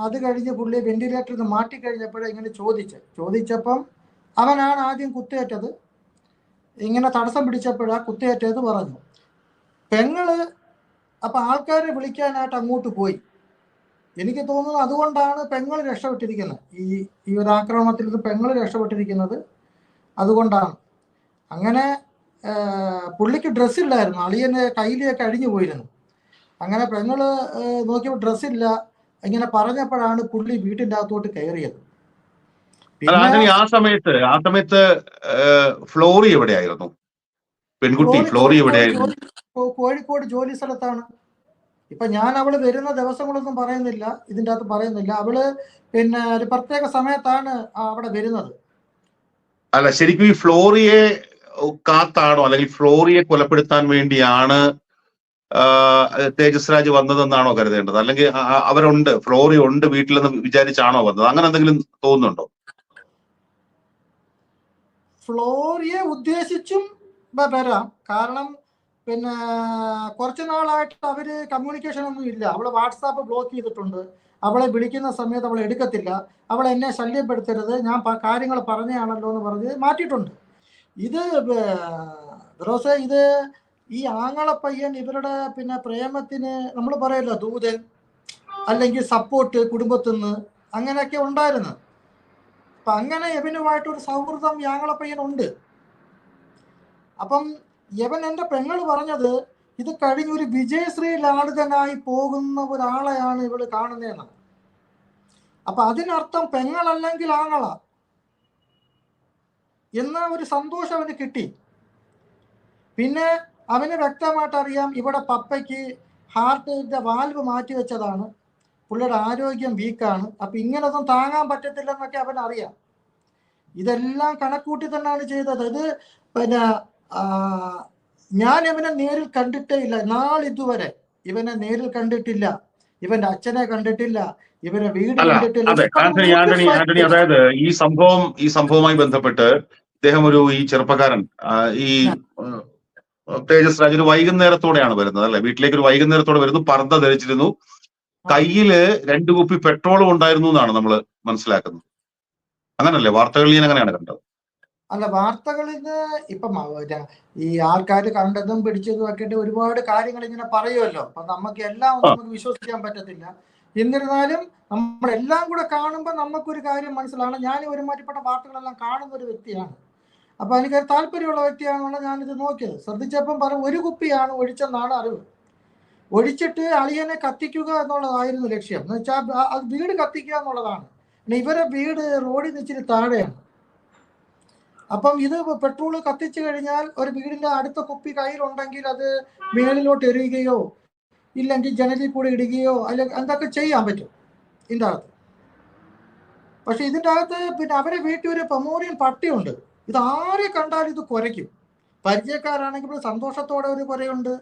അത് കഴിഞ്ഞ് പുള്ളി വെന്റിലേറ്ററിൽ നിന്ന് മാറ്റിക്കഴിഞ്ഞപ്പോഴേ ഇങ്ങനെ ചോദിച്ചപ്പം അവനാണ് ആദ്യം കുത്തേറ്റത്. ഇങ്ങനെ തടസ്സം പിടിച്ചപ്പോഴാണ് കുത്തേറ്റത് പറഞ്ഞു പെങ്ങള്. അപ്പം ആൾക്കാരെ വിളിക്കാനായിട്ട് അങ്ങോട്ട് പോയി. എനിക്ക് തോന്നുന്നു അതുകൊണ്ടാണ് പെങ്ങൾ രക്ഷപ്പെട്ടിരിക്കുന്നത്. ഈ ഒരു ആക്രമണത്തിൽ നിന്ന് പെങ്ങൾ രക്ഷപ്പെട്ടിരിക്കുന്നത് അതുകൊണ്ടാണ്. അങ്ങനെ പുള്ളിക്ക് ഡ്രസ്സില്ലായിരുന്നു, അളിയൻ്റെ കയ്യിലേക്ക് അഴിഞ്ഞു പോയിരുന്നു. അങ്ങനെ പെങ്ങൾ നോക്കിയപ്പോൾ ഡ്രസ്സില്ല. ഇങ്ങനെ പറഞ്ഞപ്പോഴാണ് പുള്ളി വീട്ടിൻ്റെ അകത്തോട്ട് കയറിയത്.
പിന്നെ ആ സമയത്ത് ഫ്ലോറി എവിടെയായിരുന്നു? പെൺകുട്ടി ഫ്ലോറി എവിടെയായിരുന്നു?
കോഴിക്കോട് ജോലി സ്ഥലത്താണ്. ഇപ്പൊ ഞാൻ അവള് വരുന്ന ദിവസങ്ങളൊന്നും പറയുന്നില്ല, ഇതിൻ്റെ അകത്ത് പറയുന്നില്ല. അവള് പിന്നെ ഒരു പ്രത്യേക സമയത്താണ് അവിടെ വരുന്നത്.
അല്ല, ശരിക്കും ഈ ഫ്ലോറിയെ കാത്താണോ അല്ലെങ്കിൽ ഫ്ലോറിയെ കൊലപ്പെടുത്താൻ വേണ്ടിയാണ് തേജസ് രാജ് വന്നതെന്നാണോ കരുതേണ്ടത്? അല്ലെങ്കിൽ അവരുണ്ട്, ഫ്ലോറി ഉണ്ട് വീട്ടിലെന്ന് വിചാരിച്ചാണോ വന്നത്? അങ്ങനെ എന്തെങ്കിലും തോന്നുന്നുണ്ടോ?
ഫ്ലോറിയെ ഉദ്ദേശിച്ചും വരാം. കാരണം പിന്നെ കുറച്ച് നാളായിട്ട് അവര് കമ്മ്യൂണിക്കേഷൻ ഒന്നും ഇല്ല. അവള് വാട്സാപ്പ് ബ്ലോക്ക് ചെയ്തിട്ടുണ്ട്. അവളെ വിളിക്കുന്ന സമയത്ത് അവൾ എടുക്കത്തില്ല. അവൾ എന്നെ ശല്യപ്പെടുത്തരുത്, ഞാൻ കാര്യങ്ങൾ പറഞ്ഞാണല്ലോ എന്ന് പറഞ്ഞ് മാറ്റിയിട്ടുണ്ട്. ഇത് റോസേ, ഇത് ഈ ആങ്ങള പയ്യൻ ഇവരുടെ പിന്നെ പ്രേമത്തിന് നമ്മൾ പറയല്ലോ ദൂതൻ അല്ലെങ്കിൽ സപ്പോർട്ട് കുടുംബത്തിൽ നിന്ന് അങ്ങനെയൊക്കെ ഉണ്ടായിരുന്നു. അപ്പം അങ്ങനെ യവനുമായിട്ടൊരു സൗഹൃദം ഈ ആങ്ങള പയ്യനുണ്ട്. അപ്പം യവൻ എൻ്റെ പെങ്ങൾ പറഞ്ഞത് ഇത് കഴിഞ്ഞൊരു വിജയശ്രീ ലാളിതനായി പോകുന്ന ഒരാളെയാണ് ഇവള് കാണുന്നതെന്നാണ്. അപ്പൊ അതിനർത്ഥം പെങ്ങളല്ലെങ്കിൽ ആങ്ങള എന്ന ഒരു സന്തോഷം അവന് കിട്ടി. പിന്നെ അവന് വ്യക്തമായിട്ട് അറിയാം ഇവിടെ പപ്പയ്ക്ക് ഹാർട്ടിന്റെ വാൽവ് മാറ്റി വെച്ചതാണ്, പുള്ളിയുടെ ആരോഗ്യം വീക്കാണ്. അപ്പൊ ഇങ്ങനൊന്നും താങ്ങാൻ പറ്റത്തില്ലെന്നൊക്കെ അവൻ അറിയാം. ഇതെല്ലാം കണക്കൂട്ടി തന്നെയാണ് ചെയ്തത്. ഇത് പിന്നെ ഞാൻ ഇവനെ നേരിൽ കണ്ടിട്ടേ ഇല്ല, നാളിതുവരെ ഇവനെ നേരിൽ കണ്ടിട്ടില്ല, ഇവന്റെ അച്ഛനെ കണ്ടിട്ടില്ല, ഇവരെ വീട് കണ്ടിട്ടില്ല.
ആന്റണി, അതായത് ഈ സംഭവവുമായി ബന്ധപ്പെട്ട് ഇദ്ദേഹം ഈ ചെറുപ്പക്കാരൻ ഈ തേജസ് രാജ് ഒരു വൈകുന്നേരത്തോടെയാണ് വരുന്നത് അല്ലെ, വീട്ടിലേക്ക് ഒരു വൈകുന്നേരത്തോടെ വരുന്നു, പർദ്ദ ധരിച്ചിരുന്നു, കയ്യില് 2 കുപ്പി പെട്രോളും ഉണ്ടായിരുന്നു എന്നാണ് നമ്മൾ മനസ്സിലാക്കുന്നത്. അങ്ങനല്ലേ വാർത്തകളിൽ ഞാൻ അങ്ങനെയാണ് കണ്ടത്.
അല്ല, വാർത്തകളിൽ ഇപ്പം ഈ ആൾക്കാർ കണ്ടതും പിടിച്ചതും ഒക്കെ ഒരുപാട് കാര്യങ്ങൾ ഇങ്ങനെ പറയുമല്ലോ. അപ്പൊ നമുക്ക് എല്ലാം നമുക്ക് വിശ്വസിക്കാൻ പറ്റത്തില്ല. എന്നിരുന്നാലും നമ്മളെല്ലാം കൂടെ കാണുമ്പോൾ നമുക്കൊരു കാര്യം മനസ്സിലാണ്. ഞാൻ ഒരുമാതിരിപ്പെട്ട വാർത്തകളെല്ലാം കാണുന്ന ഒരു വ്യക്തിയാണ്. അപ്പൊ എനിക്ക് താല്പര്യമുള്ള വ്യക്തിയാണെന്നുള്ള ഞാനിത് നോക്കിയത്. ശ്രദ്ധിച്ചപ്പം പറഞ്ഞു 1 കുപ്പിയാണ് ഒഴിച്ചെന്നാണ് അറിവ്. ഒഴിച്ചിട്ട് അളിയനെ കത്തിക്കുക എന്നുള്ളതായിരുന്നു ലക്ഷ്യം. എന്ന് വെച്ചാൽ അത് വീട് കത്തിക്കുക എന്നുള്ളതാണ്. ഇവരെ വീട് റോഡിൽ നിന്ന് ഇച്ചിരി താഴെയാണ്. അപ്പം ഇത് പെട്രോൾ കത്തിച്ചു കഴിഞ്ഞാൽ ഒരു വീടിന്റെ അടുത്ത കുപ്പി കയ്യിലുണ്ടെങ്കിൽ അത് മേളിലോട്ട് എറിയുകയോ ഇല്ലെങ്കിൽ ജനലിൽ കൂടെ ഇടുകയോ അല്ലെങ്കിൽ എന്തൊക്കെ ചെയ്യാൻ പറ്റും ഇതിൻ്റെ അകത്ത്. പക്ഷെ ഇതിൻ്റെ അകത്ത് പിന്നെ അവരെ വീട്ടിൽ ഒരു പൊമേറിയൻ പട്ടിയുണ്ട്. ഇത് ആരെ കണ്ടാലും ഇത് കുരയ്ക്കും. പരിചയക്കാരാണെങ്കിൽ സന്തോഷത്തോടെ ഒരു കുരയുണ്ട്,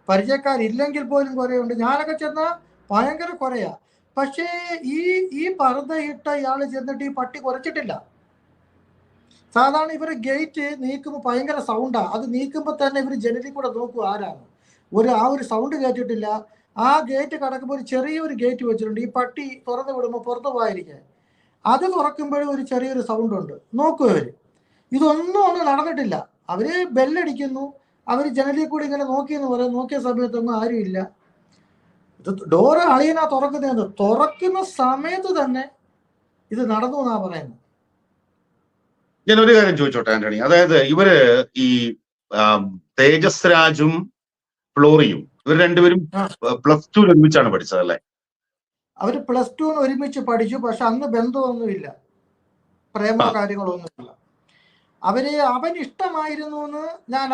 പരിചയക്കാരില്ലെങ്കിൽ പോലും കുരയുണ്ട്. ഞാനൊക്കെ ചെന്നാൽ ഭയങ്കര കുരയാ. പക്ഷേ ഈ പർദ്ദ ഇട്ട ഇയാൾ ചെന്നിട്ട് ഈ പട്ടി കുരച്ചിട്ടില്ല. സാധാരണ ഇവര് ഗേറ്റ് നീക്കുമ്പോൾ ഭയങ്കര സൗണ്ടാ. അത് നീക്കുമ്പോൾ തന്നെ ഇവർ ജനലിൽ കൂടെ നോക്കും ആരാണ്. ആ ഒരു സൗണ്ട് കേട്ടിട്ടില്ല. ആ ഗേറ്റ് കടക്കുമ്പോൾ ഒരു ചെറിയൊരു ഗേറ്റ് വെച്ചിട്ടുണ്ട്. ഈ പട്ടി തുറന്നു വിടുമ്പോൾ പുറത്ത് പോയിരിക്കാൻ. അത് തുറക്കുമ്പോഴും ഒരു ചെറിയൊരു സൗണ്ട് ഉണ്ട്. നോക്കും അവര്. ഇതൊന്നും നടന്നിട്ടില്ല. അവര് ബെല്ലടിക്കുന്നു. അവർ ജനലിൽ കൂടി ഇങ്ങനെ നോക്കിയെന്ന് പറയും. നോക്കിയ സമയത്തൊന്നും ആരുമില്ല. ഇത് ഡോറ് അളിയനാ തുറക്കുന്ന സമയത്ത് തന്നെ ഇത് നടന്നു എന്നാ പറയുന്നത്.
ഞാൻ ഒരു കാര്യം ചോദിച്ചോട്ടെ ആന്റണി, അതായത് ഇവര് ഈ തേജസ് രാജും ഫ്ലോറിയും ഇവർ രണ്ടുപേരും +2 ഒരുമിച്ചാണ് പഠിച്ചത് അല്ലേ?
അവര് +2 ഒരുമിച്ച് പഠിച്ചു. പക്ഷെ അന്ന് ബന്ധമൊന്നുമില്ല, പ്രേമോ കാര്യങ്ങളൊന്നുമില്ല. അവൻ ഇഷ്ടമായിരുന്നു എന്ന് ഞാൻ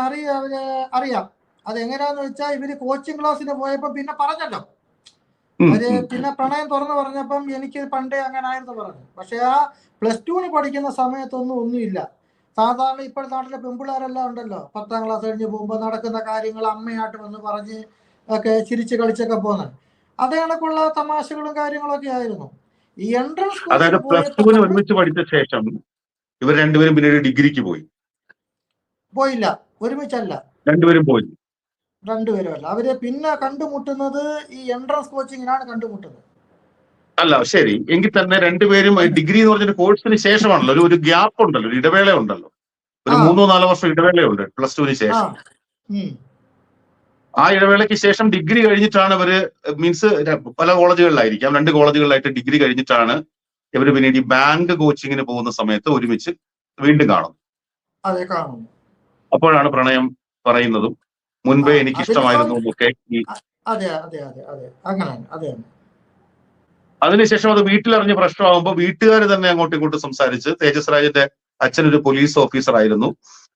അറിയാം. അതെങ്ങനെയാന്ന് വെച്ചാൽ ഇവര് കോച്ചിങ് ക്ലാസ്സിന് പോയപ്പോ പിന്നെ പറഞ്ഞല്ലോ. പിന്നെ പ്രണയം തുറന്നു പറഞ്ഞപ്പം എനിക്ക് പണ്ടേ അങ്ങനെ ആയിരുന്നു പറഞ്ഞു. പക്ഷെ ആ +2 പഠിക്കുന്ന സമയത്തൊന്നുമില്ല. സാധാരണ ഇപ്പോഴത്തെ നാട്ടിലെ പെൺപിള്ളേരെല്ലാം ഉണ്ടല്ലോ, 10ാം ക്ലാസ് കഴിഞ്ഞ് പോകുമ്പോൾ നടക്കുന്ന കാര്യങ്ങൾ അമ്മയായിട്ട് വന്ന് പറഞ്ഞ് ഒക്കെ ചിരിച്ച് കളിച്ചൊക്കെ പോകുന്നത്. അതേ കണക്കുള്ള തമാശകളും കാര്യങ്ങളൊക്കെ ആയിരുന്നു. ഈ എൻട്രൻസ്
അതായത് +2 ഒരുമിച്ച് പഠിച്ച ശേഷം ഇവർ രണ്ടുപേരും പിന്നീട് ഡിഗ്രിക്ക്
പോയില്ല, ഒരുമിച്ചല്ല,
രണ്ടുപേരും പോയി.
രണ്ടുപേരും അല്ല. അവര് പിന്നെ കണ്ടുമുട്ടുന്നത് ഈ എൻട്രൻസ് കോച്ചിങ്ങിനാണ് കണ്ടുമുട്ടുന്നത്.
അല്ല ശരി, എങ്കിൽ തന്നെ രണ്ടുപേരും ഡിഗ്രി എന്ന് പറഞ്ഞൊരു കോഴ്സിന് ശേഷമാണല്ലോ, ഒരു ഗ്യാപ്പ് ഉണ്ടല്ലോ, ഒരു ഇടവേള ഉണ്ടല്ലോ, ഒരു 3-4 വർഷം ഇടവേളയുണ്ട് +2 ശേഷം. ആ ഇടവേളയ്ക്ക് ശേഷം ഡിഗ്രി കഴിഞ്ഞിട്ടാണ് ഇവര്, മീൻസ് പല കോളേജുകളിലായിരിക്കാം, 2 കോളേജുകളിലായിട്ട് ഡിഗ്രി കഴിഞ്ഞിട്ടാണ് ഇവര് പിന്നീട് ഈ ബാങ്ക് കോച്ചിങ്ങിന് പോകുന്ന സമയത്ത് ഒരുമിച്ച് വീണ്ടും കാണും.
അതെ, കാണും.
അപ്പോഴാണ് പ്രണയം പറയുന്നതും മുൻപേ എനിക്ക് ഇഷ്ടമായിരുന്നു ഒക്കെ.
അതെ അതെ അതെ അതെ, അങ്ങനെ അതെ.
അതിനുശേഷം അത് വീട്ടിലറിഞ്ഞ് പ്രശ്നമാകുമ്പോൾ വീട്ടുകാർ തന്നെ അങ്ങോട്ടും ഇങ്ങോട്ടും സംസാരിച്ച്, തേജസ് രാജിന്റെ അച്ഛൻ ഒരു പോലീസ് ഓഫീസർ ആയിരുന്നു,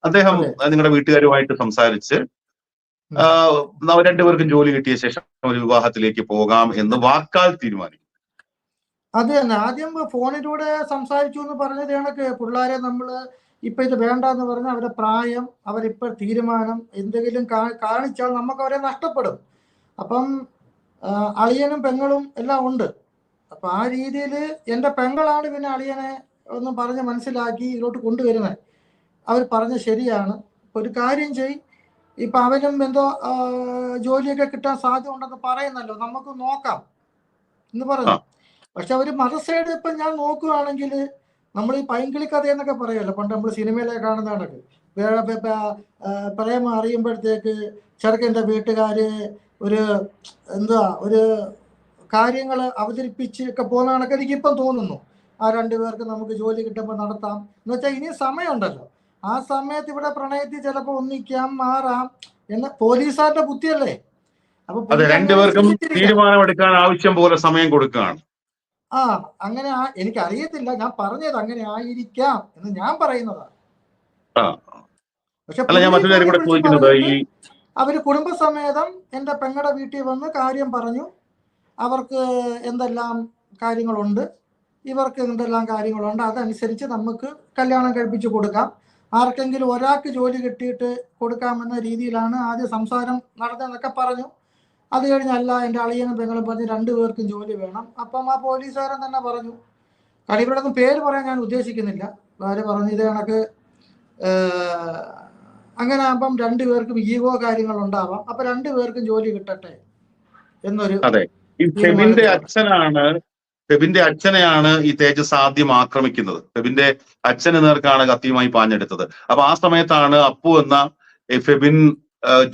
അദ്ദേഹം നിങ്ങളുടെ വീട്ടുകാരുമായിട്ട് സംസാരിച്ച് രണ്ടുപേർക്കും ജോലി കിട്ടിയ ശേഷം ഒരു വിവാഹത്തിലേക്ക് പോകാം എന്ന് വാക്കാൽ തീരുമാനിക്കും.
അത് തന്നെ. ആദ്യം ഫോണിലൂടെ സംസാരിച്ചു എന്ന് പറഞ്ഞത് കണക്ക് പിള്ളേരെ നമ്മള് ഇപ്പൊ ഇത് വേണ്ട എന്ന് പറഞ്ഞാൽ അവരുടെ പ്രായം, അവരിപ്പോൾ തീരുമാനം എന്തെങ്കിലും കാണിച്ചാൽ നമുക്ക് അവരെ നഷ്ടപ്പെടും. അപ്പം അളിയനും പെങ്ങളും എല്ലാം ഉണ്ട്. അപ്പൊ ആ രീതിയിൽ എൻ്റെ പെങ്ങളാണ് പിന്നെ അളിയനെ ഒന്ന് പറഞ്ഞ് മനസ്സിലാക്കി ഇതിലോട്ട് കൊണ്ടുവരുന്നത്. അവർ പറഞ്ഞ ശരിയാണ്, ഒരു കാര്യം ചെയ്, ഇപ്പൊ അവനും എന്തോ ജോലിയൊക്കെ കിട്ടാൻ സാധ്യത ഉണ്ടെന്ന് പറയുന്നല്ലോ, നമുക്ക് നോക്കാം എന്ന് പറഞ്ഞു. പക്ഷെ അവര് മതസൈഡ് ഇപ്പൊ ഞാൻ നോക്കുകയാണെങ്കിൽ നമ്മൾ ഈ പൈങ്കിളി കഥ എന്നൊക്കെ പറയുമല്ലോ, പണ്ട് നമ്മൾ സിനിമയിലെ കാണുന്ന കണക്ക് പ്രേമം അറിയുമ്പോഴത്തേക്ക് ചെറുക്കൻ്റെ വീട്ടുകാര് ഒരു കാര്യങ്ങൾ അവതരിപ്പിച്ച് ഒക്കെ പോകുന്ന കണക്ക് എനിക്കിപ്പം തോന്നുന്നു. ആ 2 പേർക്ക് നമുക്ക് ജോലി കിട്ടുമ്പോൾ നടത്താം എന്ന് വെച്ചാൽ ഇനി സമയമുണ്ടല്ലോ. ആ സമയത്ത് ഇവിടെ പ്രണയത്തിൽ ചിലപ്പോൾ ഒന്നിക്കാം, മാറാം എന്ന് പോലീസുകാരുടെ ബുദ്ധിയല്ലേ. അപ്പൊ
രണ്ടുപേർക്കും തീരുമാനമെടുക്കാൻ ആവശ്യം പോലെ സമയം കൊടുക്കുകയാണ്.
അങ്ങനെ എനിക്ക് അറിയത്തില്ല, ഞാൻ പറഞ്ഞത് അങ്ങനെ ആയിരിക്കാം എന്ന് ഞാൻ പറയുന്നതാണ്. പക്ഷെ അവര് കുടുംബസമേതം എൻ്റെ പെങ്ങളുടെ വീട്ടിൽ വന്ന് കാര്യം പറഞ്ഞു. അവർക്ക് എന്തെല്ലാം കാര്യങ്ങളുണ്ട്, ഇവർക്ക് എന്തെല്ലാം കാര്യങ്ങളുണ്ട്, അതനുസരിച്ച് നമുക്ക് കല്യാണം കഴിപ്പിച്ച് കൊടുക്കാം, ആർക്കെങ്കിലും ഒരാൾക്ക് ജോലി കിട്ടിയിട്ട് കൊടുക്കാമെന്ന രീതിയിലാണ് ആദ്യം സംസാരം നടന്നതെന്നൊക്കെ പറഞ്ഞു. അത് കഴിഞ്ഞല്ല എൻ്റെ അളിയനും പെങ്ങളും പറഞ്ഞ് 2 പേർക്കും ജോലി വേണം. അപ്പം ആ പോലീസുകാരൻ തന്നെ പറഞ്ഞു, ഇവരുടെ ഒന്നും പേര് പറയാൻ ഞാൻ ഉദ്ദേശിക്കുന്നില്ല, അവര് പറഞ്ഞു ഇത് കണക്ക് അങ്ങനെ ആകുമ്പം 2 പേർക്കും ഈഗോ കാര്യങ്ങൾ ഉണ്ടാവാം, അപ്പൊ 2 പേർക്കും ജോലി കിട്ടട്ടെ എന്നൊരു.
ഫെബിന്റെ അച്ഛനെയാണ് ഈ തേജസ് ആദ്യം ആക്രമിക്കുന്നത്. ഫെബിന്റെ അച്ഛന് നേർക്കാണ് കത്തിയുമായി പാഞ്ഞെടുത്തത്. അപ്പൊ ആ സമയത്താണ് അപ്പു എന്ന ഫെബിൻ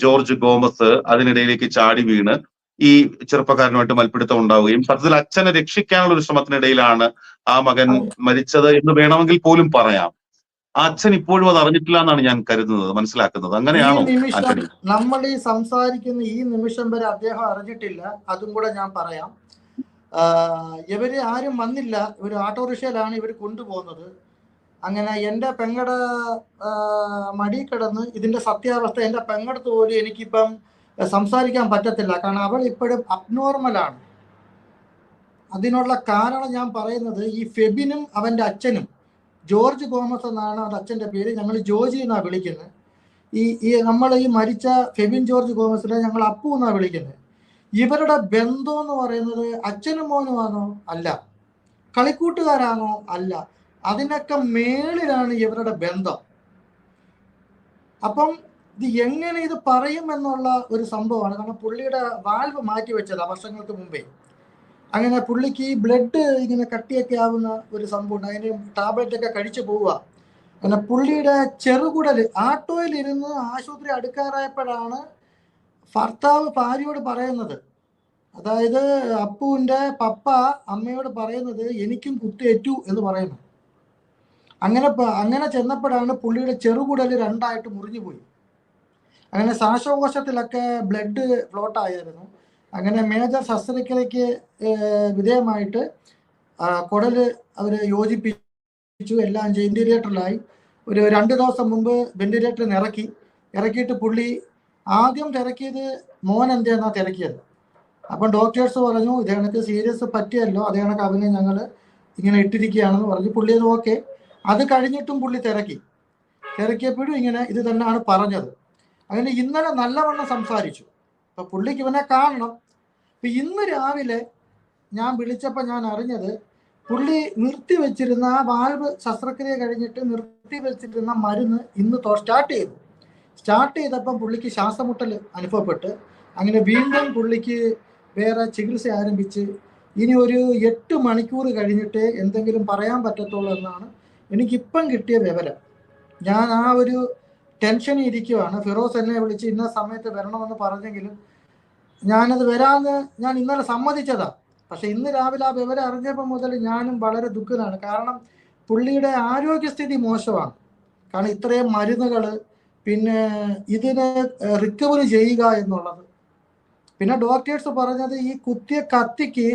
ജോർജ് ഗോമസ് അതിനിടയിലേക്ക് ചാടി വീണ് ഈ ചെറുപ്പക്കാരനുമായിട്ട് മൽപ്പിടുത്തം ഉണ്ടാവുകയും സത്യത്തിൽ അച്ഛനെ രക്ഷിക്കാനുള്ള ഒരു ശ്രമത്തിനിടയിലാണ് ആ മകൻ മരിച്ചത് എന്ന് വേണമെങ്കിൽ പോലും പറയാം. ആ അച്ഛൻ ഇപ്പോഴും അത് അറിഞ്ഞിട്ടില്ല എന്നാണ് ഞാൻ കരുതുന്നത്, മനസ്സിലാക്കുന്നത്. അങ്ങനെയാണോ?
നമ്മൾ ഈ സംസാരിക്കുന്ന ഈ നിമിഷം വരെ അദ്ദേഹം അറിഞ്ഞിട്ടില്ല. അതും കൂടെ ഞാൻ പറയാം. ഇവര് ആരും വന്നില്ല, ഇവർ ഓട്ടോറിക്ഷയിലാണ് ഇവർ കൊണ്ടുപോകുന്നത്. അങ്ങനെ എൻ്റെ പെങ്ങടെ മടി കിടന്ന് ഇതിന്റെ സത്യാവസ്ഥ എൻ്റെ പെങ്ങടുത്ത് പോലും എനിക്കിപ്പം സംസാരിക്കാൻ പറ്റത്തില്ല. കാരണം അവൾ ഇപ്പോഴും അബ്നോർമലാണ്. അതിനുള്ള കാരണം ഞാൻ പറയുന്നത്, ഈ ഫെബിനും അവൻ്റെ അച്ഛനും, ജോർജ് ഗോമസ് എന്നാണ് അവൻ്റെ അച്ഛൻ്റെ പേര്, ഞങ്ങൾ ജോജി എന്നാണ് വിളിക്കുന്നത്. ഈ നമ്മൾ ഈ മരിച്ച ഫെബിൻ ജോർജ് ഗോമസിനെ ഞങ്ങൾ അപ്പു എന്നാണ് വിളിക്കുന്നത്. ഇവരുടെ ബന്ധം എന്ന് പറയുന്നത് അച്ഛനും മോനുമാണോ? അല്ല. കളിക്കൂട്ടുകാരാണോ? അല്ല. അതിനൊക്കെ മേളിലാണ് ഇവരുടെ ബന്ധം. അപ്പം ഇത് എങ്ങനെ ഇത് പറയും എന്നുള്ള ഒരു സംഭവമാണ്. കാരണം പുള്ളിയുടെ വാൽവ് മാറ്റി വെച്ചതാ വർഷങ്ങൾക്ക് മുമ്പേ. അങ്ങനെ പുള്ളിക്ക് ഈ ബ്ലഡ് ഇങ്ങനെ കട്ടിയൊക്കെ ആവുന്ന ഒരു സംഭവമുണ്ട്. അതിന് ടാബ്ലറ്റ് ഒക്കെ കഴിച്ചു പോവുക. അങ്ങനെ പുള്ളിയുടെ ചെറുകുടൽ ആട്ടോയിൽ ഇരുന്ന് ആശുപത്രി അടുക്കാറായപ്പോഴാണ് ഭർത്താവ് ഭാര്യയോട് പറയുന്നത്, അതായത് അപ്പുവിൻ്റെ പപ്പ അമ്മയോട് പറയുന്നത് എനിക്കും കുത്തേറ്റു എന്ന് പറയുന്നു. അങ്ങനെ ചെന്നപ്പോഴാണ് പുള്ളിയുടെ ചെറുകുടൽ രണ്ടായിട്ട് മുറിഞ്ഞു പോയി. അങ്ങനെ ശ്വാസകോശത്തിലൊക്കെ ബ്ലഡ് ഫ്ലോട്ടായിരുന്നു. അങ്ങനെ മേജർ ശസ്ത്രക്രിയക്ക് വിധേയമായിട്ട് കുടല് അവർ യോജിപ്പിച്ചു, എല്ലാം ചെയ്ത് വെന്റിലേറ്ററിലായി. ഒരു 2 ദിവസം മുമ്പ് വെന്റിലേറ്ററിൽ ഇറക്കിയിട്ട് പുള്ളി ആദ്യം തിരക്കിയത് മോൻ എന്തെന്നാ തിരക്കിയത്. അപ്പം ഡോക്ടേഴ്സ് പറഞ്ഞു ഇത് കണക്ക് സീരിയസ് പറ്റിയല്ലോ, അത് കണക്ക് അവനെ ഞങ്ങൾ ഇങ്ങനെ ഇട്ടിരിക്കുകയാണെന്ന് പറഞ്ഞു. പുള്ളി അത് ഓക്കെ. അത് കഴിഞ്ഞിട്ടും പുള്ളി തിരക്കിയപ്പോഴും ഇങ്ങനെ ഇത് തന്നെയാണ് പറഞ്ഞത്. അങ്ങനെ ഇന്നലെ നല്ലവണ്ണം സംസാരിച്ചു. അപ്പം പുള്ളിക്ക് ഇവനെ കാണണം. അപ്പം ഇന്ന് രാവിലെ ഞാൻ വിളിച്ചപ്പോൾ ഞാൻ അറിഞ്ഞത് പുള്ളി നിർത്തിവെച്ചിരുന്ന ആ വാൽവ് ശസ്ത്രക്രിയ കഴിഞ്ഞിട്ട് നിർത്തിവെച്ചിരുന്ന മരുന്ന് ഇന്ന് സ്റ്റാർട്ട് ചെയ്തപ്പം പുള്ളിക്ക് ശ്വാസമുട്ടൽ അനുഭവപ്പെട്ട് അങ്ങനെ വീണ്ടും പുള്ളിക്ക് വേറെ ചികിത്സ ആരംഭിച്ച് ഇനി ഒരു 8 മണിക്കൂർ കഴിഞ്ഞിട്ടേ എന്തെങ്കിലും പറയാൻ പറ്റത്തുള്ളൂ എന്നാണ് എനിക്കിപ്പം കിട്ടിയ വിവരം. ഞാൻ ആ ഒരു ടെൻഷനിൽ ഇരിക്കുവാണ്. ഫിറോസ് എന്നെ വിളിച്ച് ഇന്ന സമയത്ത് വരണമെന്ന് പറഞ്ഞെങ്കിലും ഞാനത് വരാമെന്ന് ഞാൻ ഇന്നലെ സമ്മതിച്ചതാ. പക്ഷെ ഇന്ന് രാവിലെ ആ വിവരം അറിഞ്ഞപ്പോൾ മുതൽ ഞാനും വളരെ ദുഃഖിതനാണ്. കാരണം പുള്ളിയുടെ ആരോഗ്യസ്ഥിതി മോശമാണ്. കാരണം ഇത്രയും മരുന്നുകൾ, പിന്നെ ഇതിന് റിക്കവറി ചെയ്യുക എന്നുള്ളത്. പിന്നെ ഡോക്ടേഴ്സ് പറഞ്ഞത് ഈ കുത്തിയ കത്തിക്ക്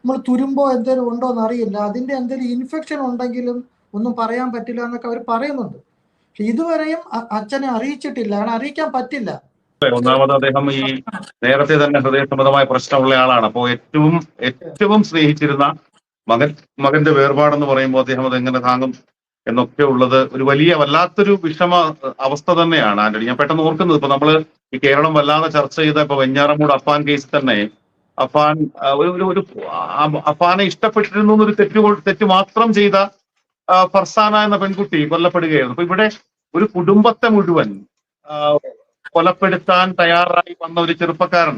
നമ്മൾ തുരുമ്പോ എന്തെങ്കിലും ഉണ്ടോ എന്നറിയില്ല, അതിൻ്റെ എന്തെങ്കിലും ഇൻഫെക്ഷൻ ഉണ്ടെങ്കിലും ഒന്നും പറയാൻ പറ്റില്ല എന്നൊക്കെ അവർ പറയുന്നുണ്ട്. പക്ഷെ ഇതുവരെയും അച്ഛനെ അറിയിച്ചിട്ടില്ല. കാരണം അറിയിക്കാൻ പറ്റില്ല.
ഒന്നാമത് അദ്ദേഹം ഈ നേരത്തെ തന്നെ ഹൃദയ സംബന്ധമായ പ്രശ്നമുള്ള ആളാണ്. അപ്പോൾ ഏറ്റവും സ്നേഹിച്ചിരുന്ന മകന്റെ വേർപാടെന്ന് പറയുമ്പോൾ അദ്ദേഹം അത് എങ്ങനെ താങ്ങും എന്നൊക്കെ ഉള്ളത് ഒരു വല്ലാത്തൊരു വിഷമ അവസ്ഥ തന്നെയാണ് ആന്റണി. ഞാൻ പെട്ടെന്ന് ഓർക്കുന്നത്, ഇപ്പൊ നമ്മള് ഈ കേരളം വല്ലാതെ ചർച്ച ചെയ്ത ഇപ്പൊ വെഞ്ഞാറമൂട് അഫാൻ കേസിൽ തന്നെ അഫാൻ ഒരു അഫാനെ ഇഷ്ടപ്പെട്ടിരുന്നു എന്നൊരു തെറ്റ് മാത്രം ചെയ്ത ഫർസാന എന്ന പെൺകുട്ടി കൊല്ലപ്പെടുകയായിരുന്നു. അപ്പൊ ഇവിടെ ഒരു കുടുംബത്തെ മുഴുവൻ കൊലപ്പെടുത്താൻ തയ്യാറായി വന്ന ഒരു ചെറുപ്പക്കാരൻ